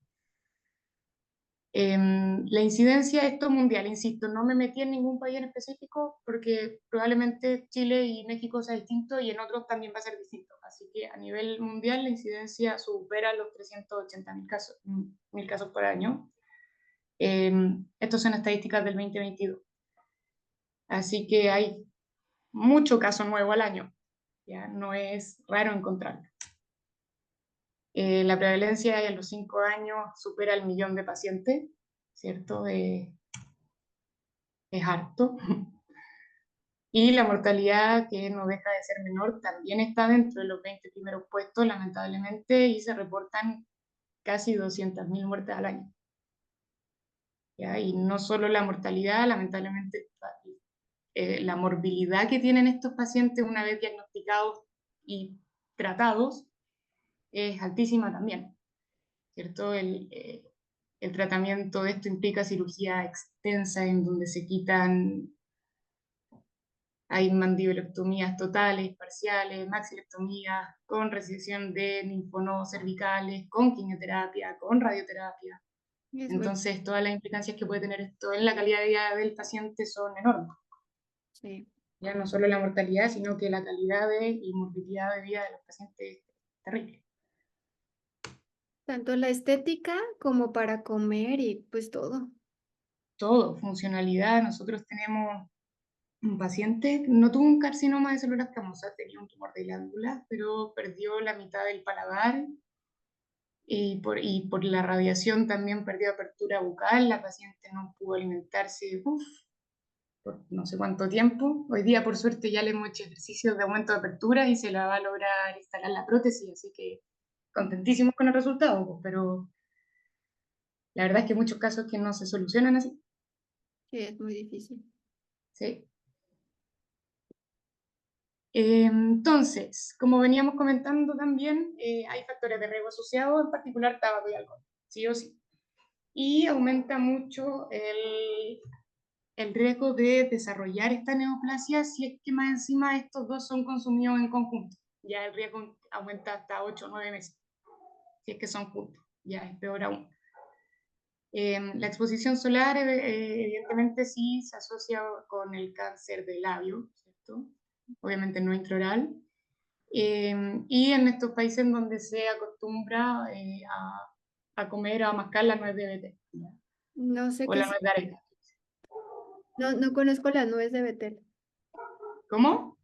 La incidencia, esto mundial, insisto, no me metí en ningún país en específico porque probablemente Chile y México sea distinto y en otros también va a ser distinto. Así que a nivel mundial la incidencia supera los 380.000 casos por año. Estos son estadísticas del 2022. Así que hay mucho caso nuevo al año. ¿Ya? No es raro encontrarlo. La prevalencia en los 5 años supera el 1.000.000 de pacientes, ¿cierto? Es harto. Y la mortalidad, que no deja de ser menor, también está dentro de los 20 primeros puestos, lamentablemente, y se reportan casi 200.000 muertes al año. ¿Ya? Y no solo la mortalidad, lamentablemente, la morbilidad que tienen estos pacientes una vez diagnosticados y tratados es altísima también, ¿cierto? El tratamiento de esto implica cirugía extensa en donde se quitan. Hay mandibulectomías totales, parciales, maxilectomías, con resección de linfonodos cervicales, con quimioterapia, con radioterapia. Es muy, Entonces, todas las implicancias que puede tener esto en la calidad de vida del paciente son enormes. sí. Ya no solo la mortalidad, sino que la calidad y morbilidad de vida de los pacientes es terrible. Tanto la estética como para comer y pues todo. Todo, funcionalidad. Nosotros tenemos un paciente, no tuvo un carcinoma de células escamosas, tenía un tumor de glándula, pero perdió la mitad del paladar y por la radiación también perdió apertura bucal, la paciente no pudo alimentarse por no sé cuánto tiempo. Hoy día, por suerte, ya le hemos hecho ejercicios de aumento de apertura y se la va a lograr instalar la prótesis, así que contentísimos con el resultado, pues, pero la verdad es que hay muchos casos que no se solucionan así. Sí, es muy difícil. ¿Sí? Entonces, como veníamos comentando también, hay factores de riesgo asociados, en particular tabaco y alcohol, sí o sí. Y aumenta mucho el riesgo de desarrollar esta neoplasia si es que más encima estos dos son consumidos en conjunto. Ya el riesgo aumenta hasta 8 o 9 meses, si es que son juntos, ya es peor aún. La exposición solar, evidentemente sí se asocia con el cáncer de labio, ¿cierto? Obviamente no intraoral. Y en estos países en donde se acostumbra a comer, a mascar la nuez de Betel, ¿ya? No sé O qué la es. nuez de areca. No, no conozco la nuez de Betel. ¿Cómo?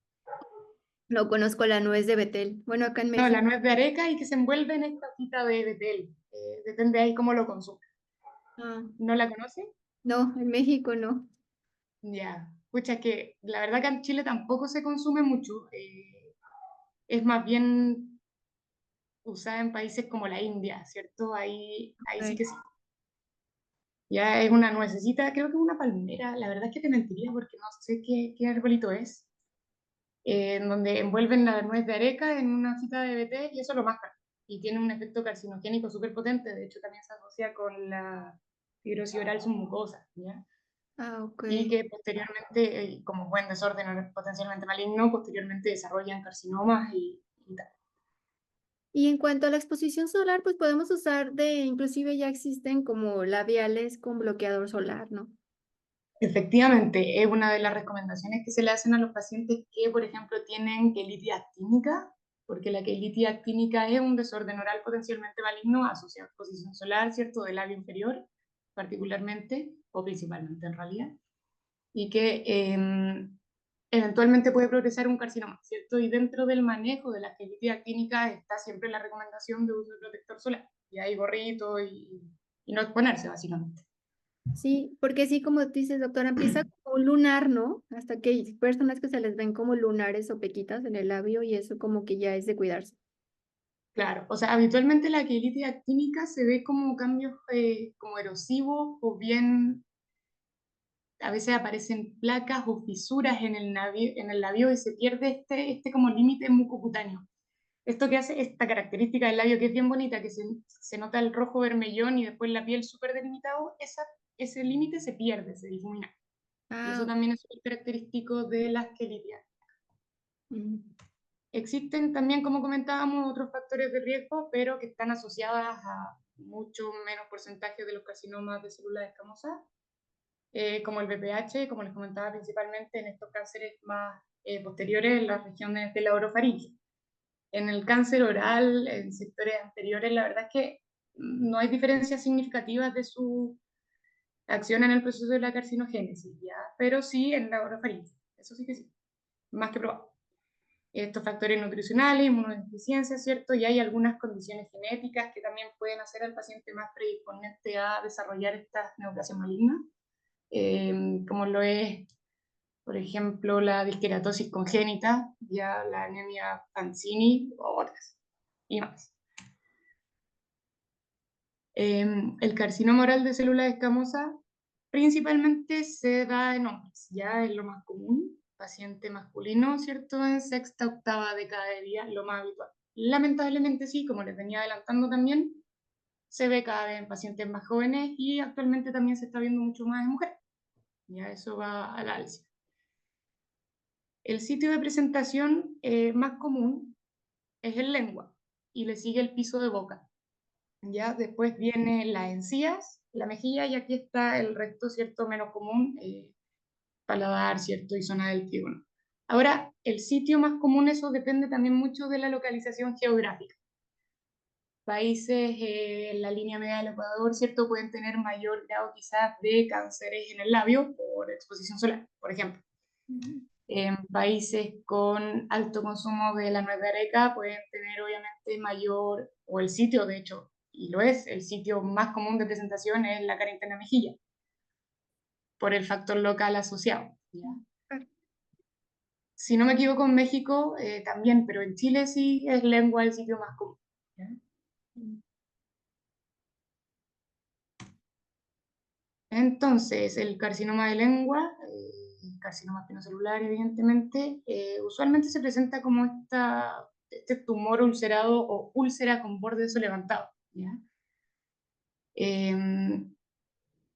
No conozco la nuez de Betel. Bueno, acá en No, la México. nuez de areca y que se envuelve en esta hojita de Betel. Depende ahí cómo lo consume. Ah, ¿No la conoce? no, en México no. Ya. Pucha, que la verdad que en Chile tampoco se consume mucho. Es más bien usada en países como la India, ¿cierto? Ahí sí Ok. que sí. Ya es una nuececita, creo que es una palmera. La verdad es que te mentiría porque no sé qué arbolito es. En donde envuelven la nuez de areca en una hojita de BT y eso lo mascan. Y tiene un efecto carcinogénico súper potente, de hecho también se asocia con la fibrosis oral submucosa, ¿ya? Ah, ok. Y que posteriormente, como buen desorden potencialmente maligno, posteriormente desarrollan carcinomas y tal. Y en cuanto a la exposición solar, pues podemos usar inclusive ya existen como labiales con bloqueador solar, ¿no? Efectivamente, es una de las recomendaciones que se le hacen a los pacientes que, por ejemplo, tienen quelitis actínica, porque la quelitis actínica es un desorden oral potencialmente maligno asociado a exposición solar, ¿cierto?, del labio inferior, particularmente, o principalmente en realidad, y que eventualmente puede progresar un carcinoma, ¿cierto? Y dentro del manejo de la quelitis actínica está siempre la recomendación de uso de protector solar, y hay gorrito y no exponerse, básicamente. Sí, porque sí, como dices, doctora, empieza como un lunar, ¿no? Hasta que hay personas que se les ven como lunares o pequitas en el labio y eso como que ya es de cuidarse. Claro, o sea, habitualmente la quelitis actínica se ve como cambios como erosivos o bien a veces aparecen placas o fisuras en el labio y se pierde este como límite mucocutáneo. Esto que hace esta característica del labio que es bien bonita, que se nota el rojo vermellón y después la piel súper delimitado, ese límite se pierde, se difumina. Y eso Ah, también es súper característico de las quelitis. mm. Existen también, como comentábamos, otros factores de riesgo, pero que están asociadas a mucho menos porcentaje de los carcinomas de células escamosas, como el BPH, como les comentaba, principalmente en estos cánceres más posteriores en las regiones de la orofaringe. En el cáncer oral, en sectores anteriores, la verdad es que no hay diferencias significativas de su acción en el proceso de la carcinogénesis, ¿ya? Pero sí en la orofaringe, eso sí que sí, más que probado. Estos factores nutricionales, inmunodeficiencia, ¿cierto? Y hay algunas condiciones genéticas que también pueden hacer al paciente más predisponente a desarrollar estas neoplasias malignas, como lo es, por ejemplo, la disqueratosis congénita, ya la anemia Fancini o otras, y más. El carcinoma oral de células escamosas principalmente se da en hombres, ya es lo más común, paciente masculino, ¿cierto? En sexta, octava década de vida, lo más habitual. Lamentablemente sí, como les venía adelantando también, se ve cada vez en pacientes más jóvenes y actualmente también se está viendo mucho más en mujeres. Ya eso va al alza. El sitio de presentación más común es el lengua y le sigue el piso de boca. Ya después viene las encías, la mejilla y aquí está el resto, ¿cierto? Menos común, paladar, ¿cierto? Y zona del trígono. Ahora, el sitio más común, eso depende también mucho de la localización geográfica. Países en la línea media del Ecuador, ¿cierto? Pueden tener mayor grado quizás de cánceres en el labio por exposición solar, por ejemplo. En países con alto consumo de la nuez de areca pueden tener obviamente mayor, o el sitio de hecho, y lo es, el sitio más común de presentación es la cara interna mejilla, por el factor local asociado, ¿ya? Si no me equivoco, en México también, pero en Chile sí es lengua el sitio más común, ¿ya? Entonces, el carcinoma de lengua, carcinoma espinocelular, evidentemente, usualmente se presenta como este tumor ulcerado o úlcera con borde levantado, ¿ya? Que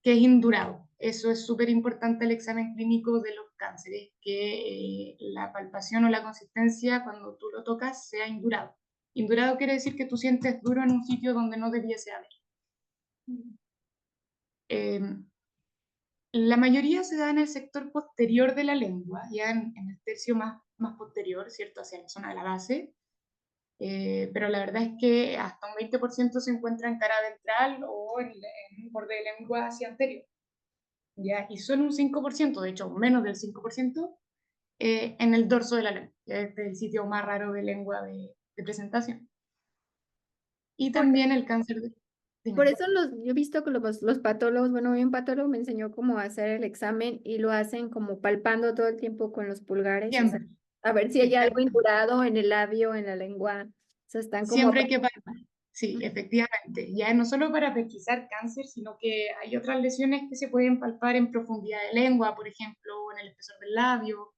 es indurado. eso es súper importante el examen clínico de los cánceres, que la palpación o la consistencia cuando tú lo tocas sea indurado. Indurado quiere decir que tú sientes duro en un sitio donde no debiese haber. Eh, la mayoría se da en el sector posterior de la lengua, ya en el tercio más posterior, ¿cierto? Hacia la zona de la base. Pero la verdad es que hasta un 20% se encuentra en cara ventral o en un borde de lengua hacia anterior. ¿Ya? Y solo un 5%, de hecho menos del 5%, en el dorso de la lengua, que es el sitio más raro de lengua de presentación. Y Por, también el cáncer de... por Dime. eso yo he visto que los patólogos, bueno, un patólogo me enseñó cómo hacer el examen y lo hacen como palpando todo el tiempo con los pulgares, o sea, Siempre, a ver si hay algo exactamente. indurado en el labio, en la lengua, o sea, están como... Siempre hay que palpar. Sí, efectivamente. Ya no solo para pesquisar cáncer, sino que hay otras lesiones que se pueden palpar en profundidad de lengua, por ejemplo, o en el espesor del labio.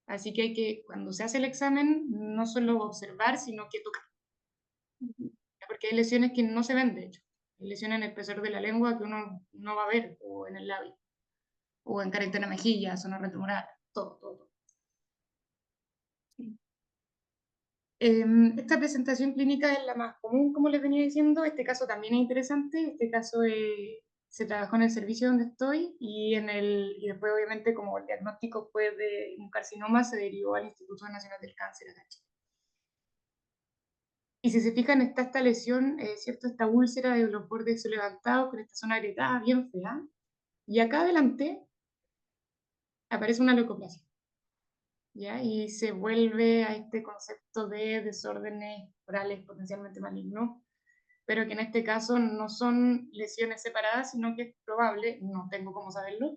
Así que hay que, cuando se hace el examen, no solo observar, sino que tocar. Porque hay lesiones que no se ven, de hecho. Hay lesiones en el espesor de la lengua que uno no va a ver, o en el labio, o en carita de la mejilla, zona retromoral, todo, todo, todo. Esta presentación clínica es la más común, como les venía diciendo. Este caso también es interesante. Este caso se trabajó en el servicio donde estoy y después, obviamente, como el diagnóstico fue de un carcinoma, se derivó al Instituto Nacional del Cáncer acá en Chile. Y si se fijan, está esta lesión, ¿cierto? Esta úlcera de los bordes levantados con esta zona agrietada bien fea. Y acá adelante aparece una leucoplasia, ¿ya? Y se vuelve a este concepto de desórdenes orales potencialmente malignos, pero que en este caso no son lesiones separadas, sino que es probable, no tengo cómo saberlo,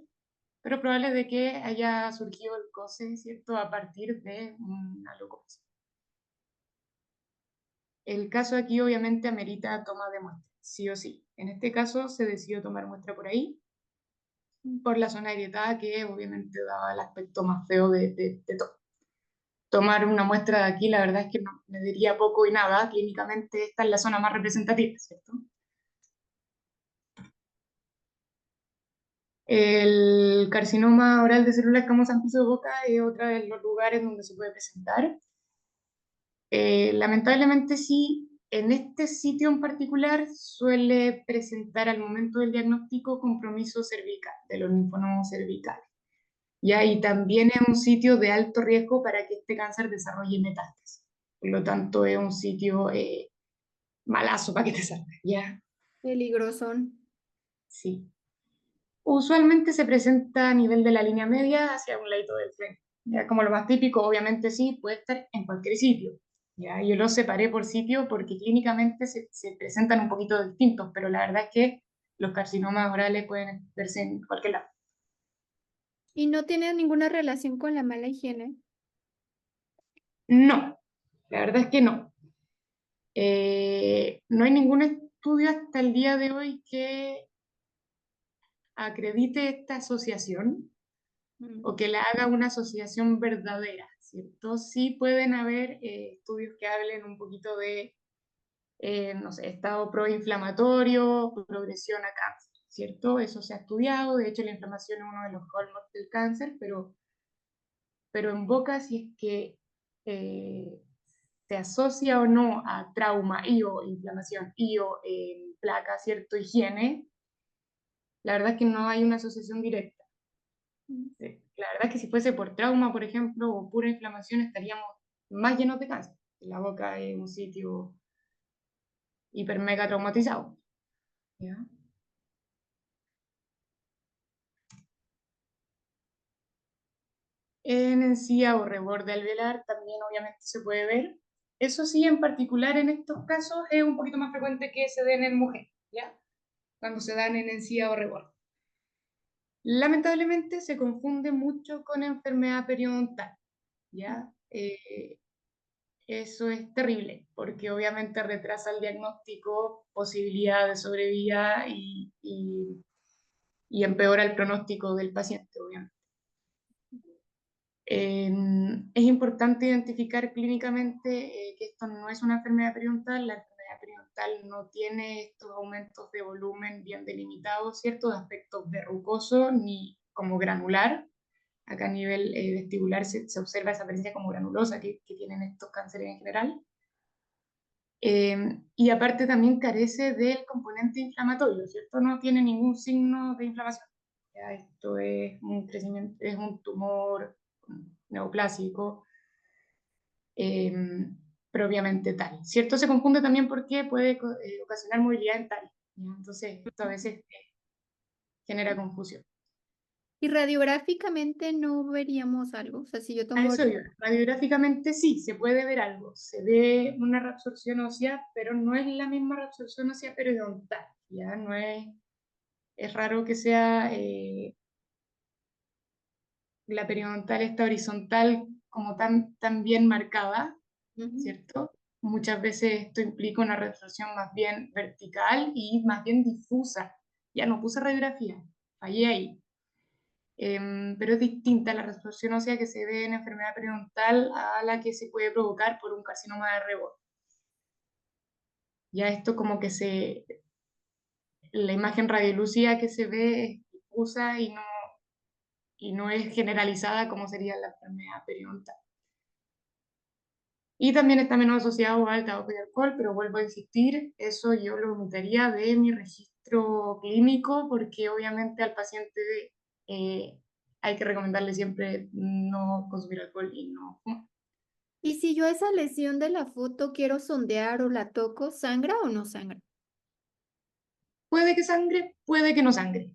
pero es probable de que haya surgido el COSE, ¿cierto? A partir de una leucoplasia. El caso aquí obviamente amerita toma de muestra, sí o sí. En este caso se decidió tomar muestra por ahí, por la zona agrietada que obviamente daba el aspecto más feo de todo. Tomar una muestra de aquí, la verdad es que no, me diría poco y nada, clínicamente esta es la zona más representativa, ¿cierto? El carcinoma oral de células escamosas en piso de boca es otro de los lugares donde se puede presentar. Lamentablemente sí, en este sitio en particular suele presentar al momento del diagnóstico compromiso cervical, de los linfonodos cervicales. ¿Ya? Y también es un sitio de alto riesgo para que este cáncer desarrolle metástasis. Por lo tanto, es un sitio malazo para que te salga, ¿ya? Peligrosón. Sí. Usualmente se presenta a nivel de la línea media hacia un ladito del frente. Ya como lo más típico, obviamente sí, puede estar en cualquier sitio. Ya, yo los separé por sitio porque clínicamente se presentan un poquito distintos, pero la verdad es que los carcinomas orales pueden verse en cualquier lado. ¿Y no tiene ninguna relación con la mala higiene? No, la verdad es que no. No hay ningún estudio hasta el día de hoy que acredite esta asociación o que la haga una asociación verdadera, ¿cierto? Sí pueden haber estudios que hablen un poquito de, no sé, estado proinflamatorio, progresión a cáncer, ¿cierto? Eso se ha estudiado, de hecho la inflamación es uno de los hallmarks del cáncer, pero en boca si es que se asocia o no a trauma y o inflamación y o placa, ¿cierto? Higiene, la verdad es que no hay una asociación directa. La verdad es que si fuese por trauma, por ejemplo, o pura inflamación, estaríamos más llenos de cáncer. La boca es un sitio hiper mega traumatizado. ¿Ya? En encía o reborde alveolar también obviamente se puede ver. Eso sí, en particular en estos casos es un poquito más frecuente que se den en mujeres, ¿ya? Cuando se dan en encía o reborde. Lamentablemente se confunde mucho con enfermedad periodontal, ¿ya? Eso es terrible, porque obviamente retrasa el diagnóstico, posibilidad de sobrevida y empeora el pronóstico del paciente, obviamente. Es importante identificar clínicamente que esto no es una enfermedad periodontal. La enfermedad periodontal periodontal no tiene estos aumentos de volumen bien delimitados, ¿cierto? De aspecto verrucoso ni como granular. Acá a nivel vestibular se observa esa presencia como granulosa que tienen estos cánceres en general. Y aparte también carece del componente inflamatorio, ¿cierto? No tiene ningún signo de inflamación. Ya, esto es un crecimiento, es un tumor neoplásico propiamente tal, ¿cierto? Se confunde también porque puede ocasionar movilidad dental, ¿ya? Entonces esto a veces genera confusión. Y radiográficamente no veríamos algo, o sea, si yo A tomo, eso yo, radiográficamente sí, se puede ver algo, se ve una reabsorción ósea, pero no es la misma reabsorción ósea periodontal, ¿ya? No es raro que sea la periodontal esta horizontal como tan bien marcada, ujú. ¿cierto? Muchas veces esto implica una reabsorción más bien vertical y más bien difusa. Ya no puse radiografía, fallé ahí. Pero es distinta la reabsorción ósea que se ve en enfermedad periodontal a la que se puede provocar por un carcinoma de rebote. Ya esto como que la imagen radiolúcida que se ve es difusa y no es generalizada como sería la enfermedad periodontal. Y también está menos asociado al tabaco y alcohol, pero vuelvo a insistir, eso yo lo omitiría de mi registro clínico porque obviamente al paciente eh, hay que recomendarle siempre no consumir alcohol y no fumar. Y si yo esa lesión de la foto quiero sondear o la toco, ¿sangra o no sangra? Puede que sangre, puede que no sangre.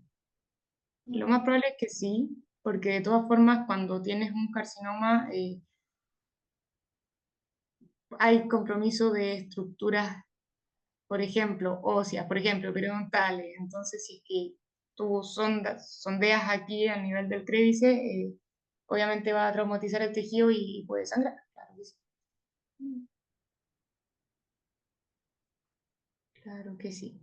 Lo Mm. más probable es que sí, porque de todas formas cuando tienes un carcinoma hay compromiso de estructuras, por ejemplo, óseas, por ejemplo, periodontales. Entonces, si es que tú sondeas aquí al nivel del crédice, obviamente va a traumatizar el tejido y puede sangrar. Claro que sí. Mm. Claro que sí.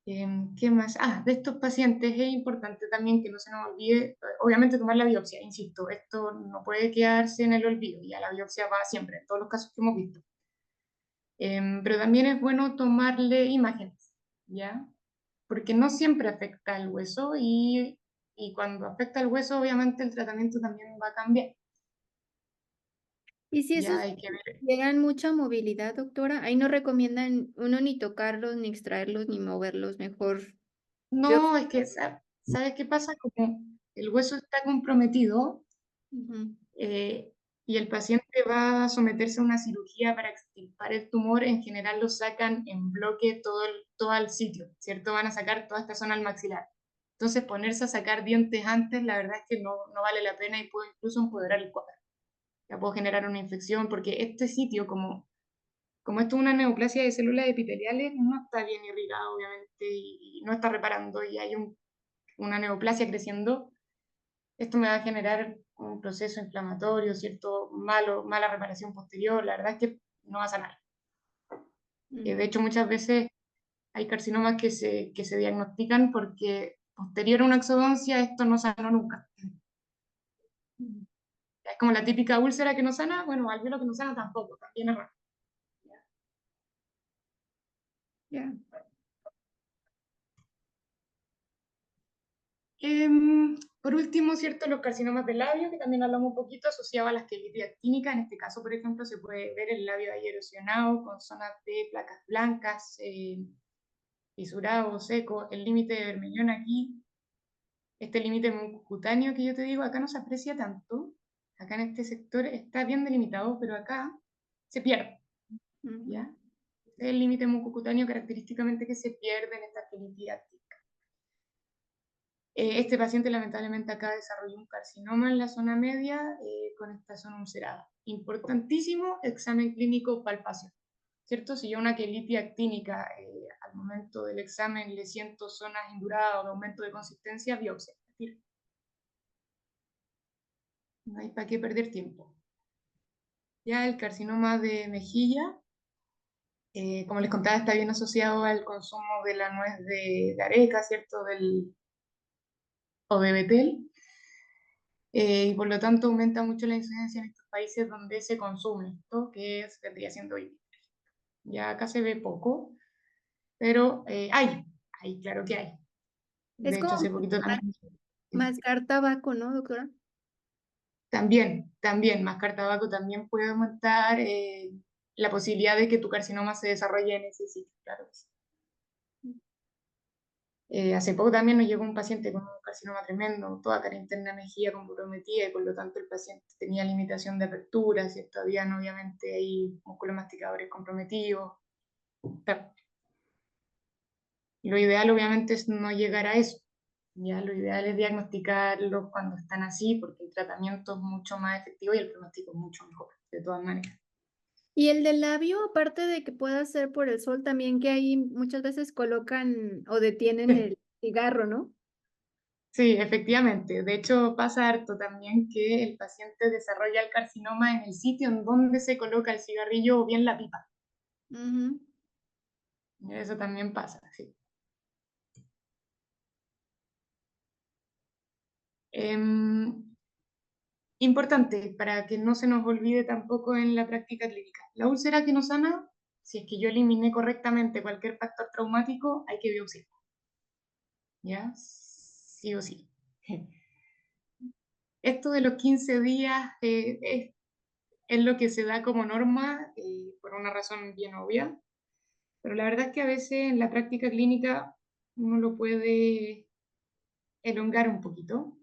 ¿Qué más? Ah, de estos pacientes es importante también que no se nos olvide, obviamente tomar la biopsia, insisto, esto no puede quedarse en el olvido, ya la biopsia va siempre, en todos los casos que hemos visto. Pero también es bueno tomarle imágenes, ¿ya? Porque no siempre afecta al hueso y cuando afecta al hueso, obviamente el tratamiento también va a cambiar. Y si Ya esos hay que ver. llegan mucha movilidad, doctora, ahí no recomiendan uno ni tocarlos, ni extraerlos, ni moverlos, mejor. No, es que, ¿sabes qué pasa? Como el hueso está comprometido, Ujú. eh, y el paciente va a someterse a una cirugía para extirpar el tumor, en general lo sacan en bloque todo el sitio, ¿cierto? Van a sacar toda esta zona al maxilar. Entonces, ponerse a sacar dientes antes, la verdad es que no vale la pena y puede incluso empoderar el cuadro. Ya puede generar una infección, porque este sitio, como esto es una neoplasia de células epiteliales, no está bien irrigado, obviamente, y no está reparando, y hay una neoplasia creciendo, esto me va a generar un proceso inflamatorio, ¿cierto? Mala reparación posterior, la verdad es que no va a sanar. Mm. De hecho, muchas veces hay carcinomas que se diagnostican porque posterior a una exodoncia esto no sanó nunca. Mm. Es como la típica úlcera que no sana, bueno, alvéolo que no sana tampoco, también es raro. Ya. Por último, ¿cierto? Los carcinomas del labio, que también hablamos un poquito, asociados a la esclerosis actínica. En este caso, por ejemplo, se puede ver el labio ahí erosionado con zonas de placas blancas, fisurado, seco. El límite de Bermellón aquí, este límite mucocutáneo que yo te digo, acá no se aprecia tanto. Acá en este sector está bien delimitado, pero acá se pierde, Ujú. ¿ya? Este es el límite mucocutáneo característicamente que se pierde en esta esclerosis actínica. Este paciente lamentablemente acá desarrolló un carcinoma en la zona media con esta zona ulcerada. Importantísimo examen clínico palpación, ¿cierto? Si yo una quelitis actínica al momento del examen le siento zonas induradas o de aumento de consistencia, biopsia. Es decir, no hay para qué perder tiempo. Ya el carcinoma de mejilla, como les contaba, está bien asociado al consumo de la nuez de areca, ¿cierto? O de betel. Y por lo tanto aumenta mucho la incidencia en estos países donde se consume esto, que vendría siendo hoy. Ya acá se ve poco, pero hay, claro que hay. Es De hecho, como hace poquito también. mascar tabaco, ¿no, doctora? También, mascar tabaco también puede aumentar la posibilidad de que tu carcinoma se desarrolle en ese sitio, claro que sí. Hace poco también nos llegó un paciente con un carcinoma tremendo, toda cara interna mejilla comprometida y por lo tanto el paciente tenía limitación de apertura, ¿cierto? Habían obviamente ahí músculos masticadores comprometidos. Pero lo ideal obviamente es no llegar a eso. Ya lo ideal es diagnosticarlos cuando están así porque el tratamiento es mucho más efectivo y el pronóstico es mucho mejor, de todas maneras. Y el del labio, aparte de que pueda ser por el sol, también que ahí muchas veces colocan o detienen Sí, el cigarro, ¿no? sí, efectivamente. De hecho, pasa harto también que el paciente desarrolla el carcinoma en el sitio en donde se coloca el cigarrillo o bien la pipa. Ujú. Eso también pasa, sí. Em, Importante para que no se nos olvide tampoco en la práctica clínica. La úlcera que no sana, si es que yo eliminé correctamente cualquier factor traumático, hay que biopsiar, ¿ya? Sí o sí. Esto de los 15 días es lo que se da como norma por una razón bien obvia, pero la verdad es que a veces en la práctica clínica uno lo puede elongar un poquito,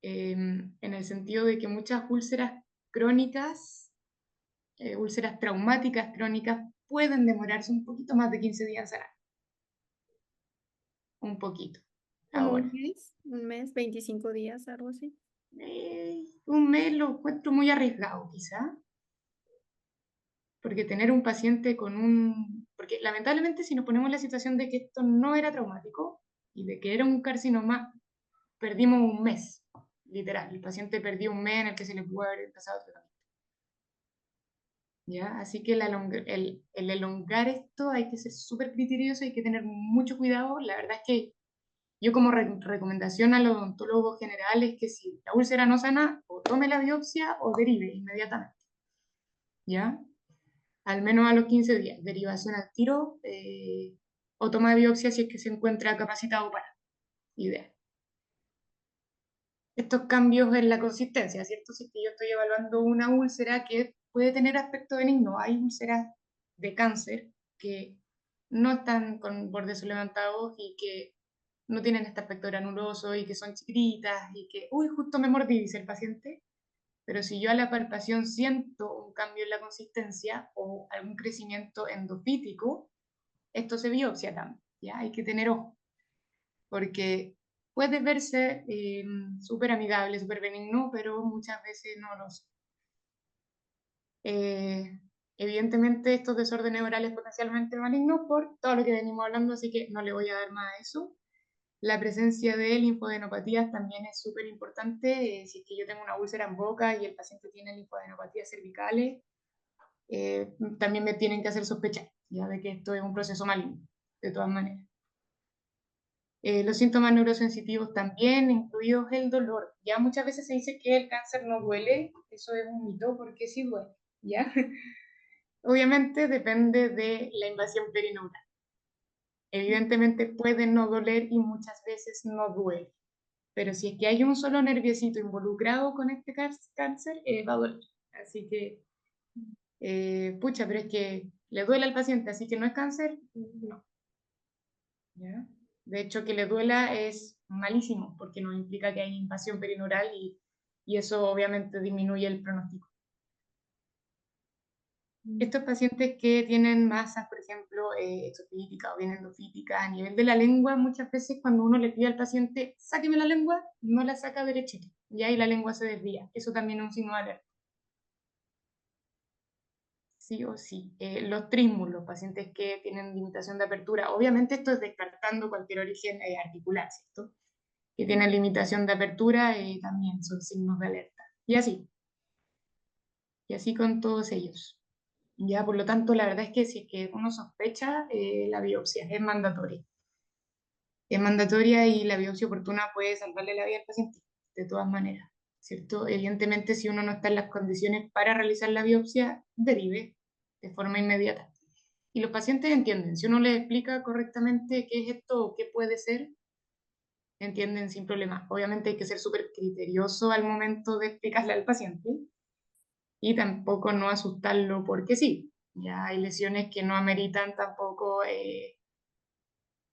en el sentido de que muchas úlceras crónicas, úlceras traumáticas crónicas, pueden demorarse un poquito más de 15 días en sanar, un poquito. Como Ahora, un mes, 25 días, algo así. un mes lo encuentro muy arriesgado quizá, porque tener un paciente con un... Porque lamentablemente si nos ponemos en la situación de que esto no era traumático y de que era un carcinoma, perdimos un mes, literal. El paciente perdió un mes en el que se le pudo haber empezado el tratamiento. ¿Ya? Así que el elongar esto hay que ser súper criterioso, hay que tener mucho cuidado. La verdad es que yo como recomendación a los odontólogos generales es que si la úlcera no sana, o tome la biopsia o derive inmediatamente. ¿Ya? Al menos a los 15 días, derivación al tiro o toma de biopsia si es que se encuentra capacitado para. Ideal. Estos cambios en la consistencia, ¿cierto? Si es que yo estoy evaluando una úlcera que puede tener aspecto benigno, hay úlceras de cáncer que no están con bordes levantados y que no tienen este aspecto granuloso y que son chiquitas y que, uy, justo me mordí, dice el paciente, pero si yo a la palpación siento un cambio en la consistencia o algún crecimiento endofítico, esto se biopsia también, ¿ya? Hay que tener ojo, porque puede verse súper amigable, súper benigno, pero muchas veces no lo es. Eh, Evidentemente estos desórdenes orales potencialmente malignos por todo lo que venimos hablando, así que no le voy a dar más a eso. La presencia de linfadenopatías también es súper importante. Si es que yo tengo una úlcera en boca y el paciente tiene linfadenopatías cervicales, también me tienen que hacer sospechar ya de que esto es un proceso maligno, de todas maneras. Los síntomas neurosensitivos también, incluidos el dolor. Ya muchas veces se dice que el cáncer no duele, eso es un mito porque sí duele, ¿ya? Obviamente depende de la invasión perineural. Evidentemente puede no doler y muchas veces no duele. Pero si es que hay un solo nerviosito involucrado con este cáncer, va a doler. Así que, pucha, pero es que le duele al paciente, así que no es cáncer, no. ¿Ya? De hecho, que le duela es malísimo, porque no implica que hay invasión perineural y eso obviamente disminuye el pronóstico. Estos pacientes que tienen masas, por ejemplo, exofíticas o bien endofíticas, a nivel de la lengua, muchas veces cuando uno le pide al paciente, sáqueme la lengua, no la saca derechita, y ahí la lengua se desvía. Eso también es un signo de alerta. Sí o sí. Los trísmulos, los pacientes que tienen limitación de apertura, obviamente esto es descartando cualquier origen articular, ¿cierto? Que tienen limitación de apertura también son signos de alerta. Y así con todos ellos. Ya, por lo tanto, la verdad es que si es que uno sospecha, la biopsia es mandatoria. Es mandatoria y la biopsia oportuna puede salvarle la vida al paciente, de todas maneras, ¿cierto? Evidentemente, si uno no está en las condiciones para realizar la biopsia, derive, de forma inmediata. Y los pacientes entienden, si uno les explica correctamente qué es esto o qué puede ser, entienden sin problema. Obviamente hay que ser súper criterioso al momento de explicarle al paciente y tampoco no asustarlo porque sí. Ya hay lesiones que no ameritan tampoco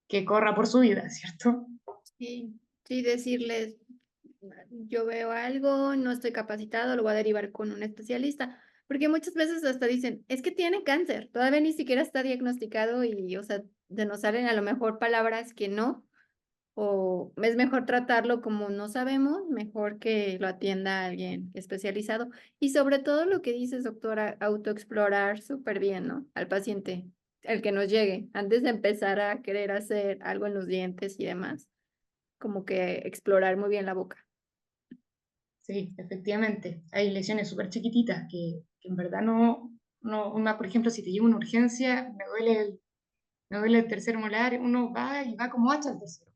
que corra por su vida, ¿cierto? Sí, sí, decirles, yo veo algo, no estoy capacitado, lo voy a derivar con un especialista, porque muchas veces hasta dicen, es que tiene cáncer, todavía ni siquiera está diagnosticado y, o sea, de nos salen a lo mejor palabras que no, o es mejor tratarlo como no sabemos, mejor que lo atienda alguien especializado. Y sobre todo lo que dices, doctora, autoexplorar súper bien, ¿no? Al paciente, el que nos llegue, antes de empezar a querer hacer algo en los dientes y demás, como que explorar muy bien la boca. Sí, efectivamente. Hay lesiones súper chiquititas que en verdad por ejemplo, si te llevo una urgencia, me duele el tercer molar, uno va y va como hacha al tercero.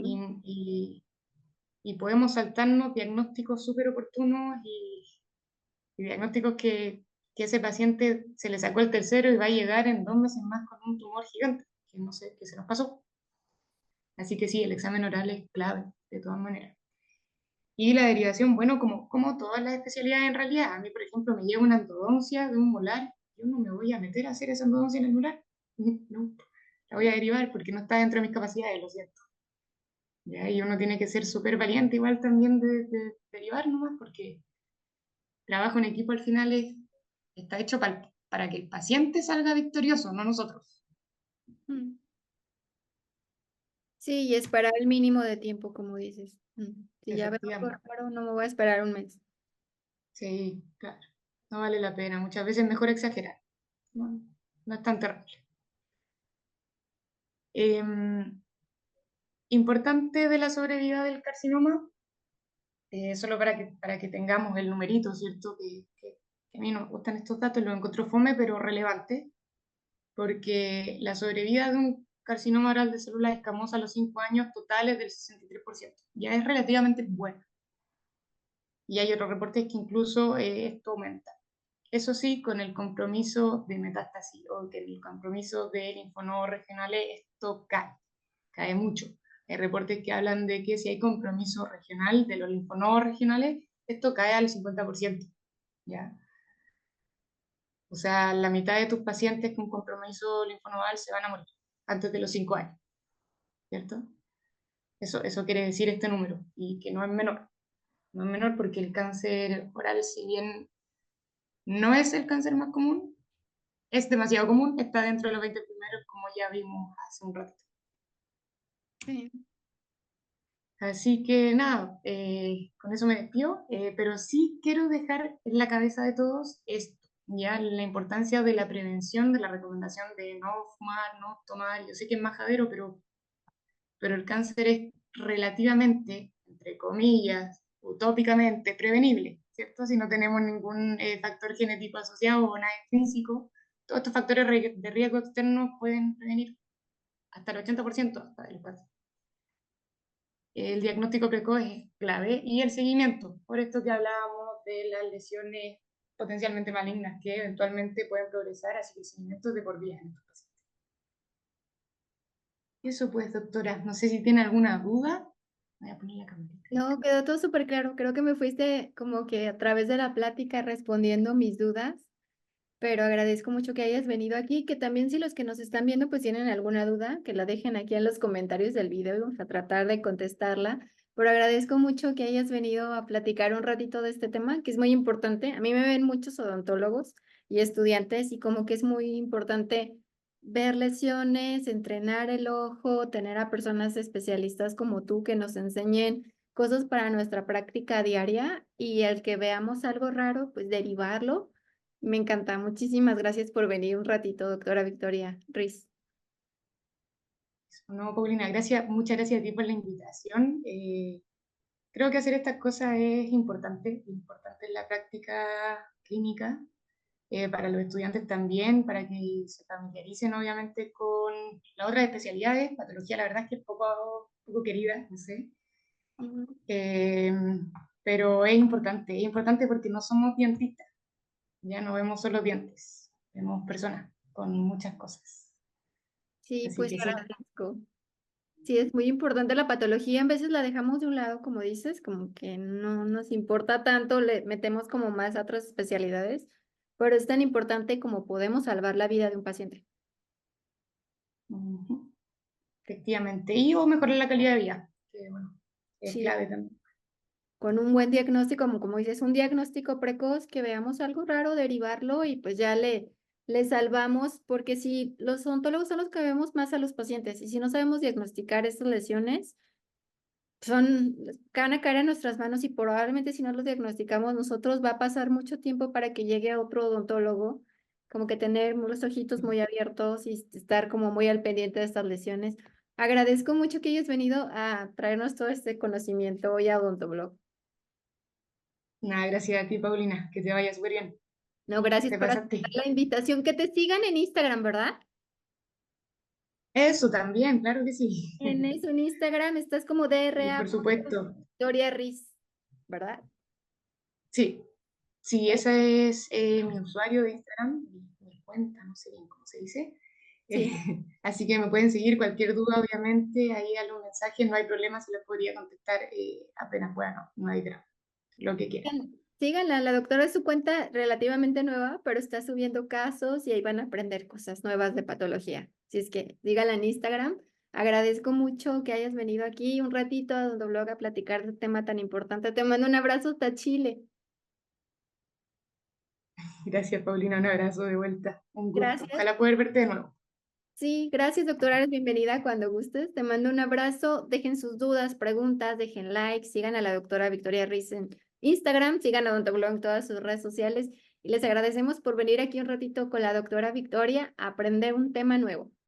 Y, Mm. y, y podemos saltarnos diagnósticos súper oportunos y diagnósticos que ese paciente se le sacó el tercero y va a llegar en 2 meses más con un tumor gigante, que no sé, que se nos pasó. Así que sí, el examen oral es clave, de todas maneras. Y la derivación, bueno, como todas las especialidades en realidad. A mí, por ejemplo, me llega una endodoncia de un molar, yo no me voy a meter a hacer esa endodoncia en el molar. No, la voy a derivar porque no está dentro de mis capacidades, lo siento. ¿Ya? Y uno tiene que ser súper valiente igual también de derivar nomás, porque trabajo en equipo al final está hecho para que el paciente salga victorioso, no nosotros. Mm. Sí, y esperar el mínimo de tiempo, como dices. Si ya veo algo Efectivamente. raro, no me voy a esperar un mes. Sí, claro. No vale la pena. Muchas veces es mejor exagerar. No, no es tan terrible. Em, Importante de la sobrevida del carcinoma, solo para que tengamos el numerito, ¿cierto? Que a mí no me gustan estos datos, los encontró fome, pero relevante, porque la sobrevida de un carcinoma oral de células escamosas a los 5 años totales del 63%. Ya es relativamente buena. Y hay otros reportes que incluso esto aumenta. Eso sí, con el compromiso de metástasis o que el compromiso de linfonodos regionales, esto cae mucho. Hay reportes que hablan de que si hay compromiso regional de los linfonodos regionales, esto cae al 50%, ¿ya? O sea, la mitad de tus pacientes con compromiso linfonodal se van a morir antes de los 5 años, ¿cierto? Eso quiere decir este número, y que no es menor. No es menor porque el cáncer oral, si bien no es el cáncer más común, es demasiado común, está dentro de los 20 primeros, como ya vimos hace un rato. Sí. Así que nada, con eso me despido, pero sí quiero dejar en la cabeza de todos esto, ya la importancia de la prevención, de la recomendación de no fumar, no tomar. Yo sé que es majadero, pero el cáncer es relativamente, entre comillas, utópicamente prevenible, ¿cierto? Si no tenemos ningún factor genético asociado o nada intrínseco, todos estos factores de riesgo externos pueden prevenir hasta el 80% hasta del cáncer. El diagnóstico precoz es clave y el seguimiento, por esto que hablábamos de las lesiones potencialmente malignas que eventualmente pueden progresar, así que el seguimiento es de por vida en estos pacientes. Eso pues, doctora, no sé si tiene alguna duda. Voy a poner la camarita. No, quedó todo súper claro. Creo que me fuiste como que a través de la plática respondiendo mis dudas, pero agradezco mucho que hayas venido aquí, que también si los que nos están viendo pues tienen alguna duda, que la dejen aquí en los comentarios del video y vamos a tratar de contestarla. Pero agradezco mucho que hayas venido a platicar un ratito de este tema, que es muy importante. A mí me ven muchos odontólogos y estudiantes y como que es muy importante ver lesiones, entrenar el ojo, tener a personas especialistas como tú que nos enseñen cosas para nuestra práctica diaria y el que veamos algo raro, pues derivarlo. Me encanta. Muchísimas gracias por venir un ratito, doctora Victoria Ruiz. No, Paulina, gracias, muchas gracias a ti por la invitación. Creo que hacer estas cosas es importante en la práctica clínica, para los estudiantes también, para que se familiaricen obviamente con las otras especialidades. Patología, la verdad es que es poco querida, no sé. Ujú. Eh, pero es importante porque no somos dentistas, Ya no vemos solo dientes, vemos personas con muchas cosas. Sí, Así pues que sí, agradezco. Sí, es muy importante la patología, a veces la dejamos de un lado, como dices, como que no nos importa tanto, le metemos como más a otras especialidades, pero es tan importante como podemos salvar la vida de un paciente. ujú, efectivamente. Y o mejorar la calidad de vida, que bueno, es Sí, clave también. con un buen diagnóstico, como dices, un diagnóstico precoz, que veamos algo raro, derivarlo y pues ya le salvamos, porque si los odontólogos son los que vemos más a los pacientes y si no sabemos diagnosticar estas lesiones, van a caer en nuestras manos y probablemente si no los diagnosticamos nosotros va a pasar mucho tiempo para que llegue a otro odontólogo, como que tener los ojitos muy abiertos y estar como muy al pendiente de estas lesiones. Agradezco mucho que hayas venido a traernos todo este conocimiento hoy a Odontoblog. Nada, gracias a ti, Paulina, que te vaya súper bien. No, gracias Te por aceptar pasaste. la invitación. Que te sigan en Instagram, ¿verdad? Eso también, claro que sí. En eso, en Instagram estás como Y DRA por supuesto, Victoria Riz, ¿verdad? sí, sí, ese es mi usuario de Instagram, mi cuenta, no sé bien cómo se dice. Eh, Sí. así que me pueden seguir cualquier duda, obviamente, ahí algún mensaje, no hay problema, se les podría contestar apenas pueda, no hay drama, lo que quieran. Síganla, la doctora es su cuenta relativamente nueva, pero está subiendo casos y ahí van a aprender cosas nuevas de patología. Así es que díganla en Instagram. Agradezco mucho que hayas venido aquí un ratito a Blog a platicar de un tema tan importante. Te mando un abrazo hasta Chile. Gracias, Paulina, un abrazo de vuelta, un gusto. Gracias. Ojalá poder verte de nuevo. Sí, gracias, doctora. Eres bienvenida cuando gustes. Te mando un abrazo. Dejen sus dudas, preguntas, dejen like. Sigan a la doctora Victoria Riz en Instagram. Sigan a Odontoblog en todas sus redes sociales. Y les agradecemos por venir aquí un ratito con la doctora Victoria a aprender un tema nuevo.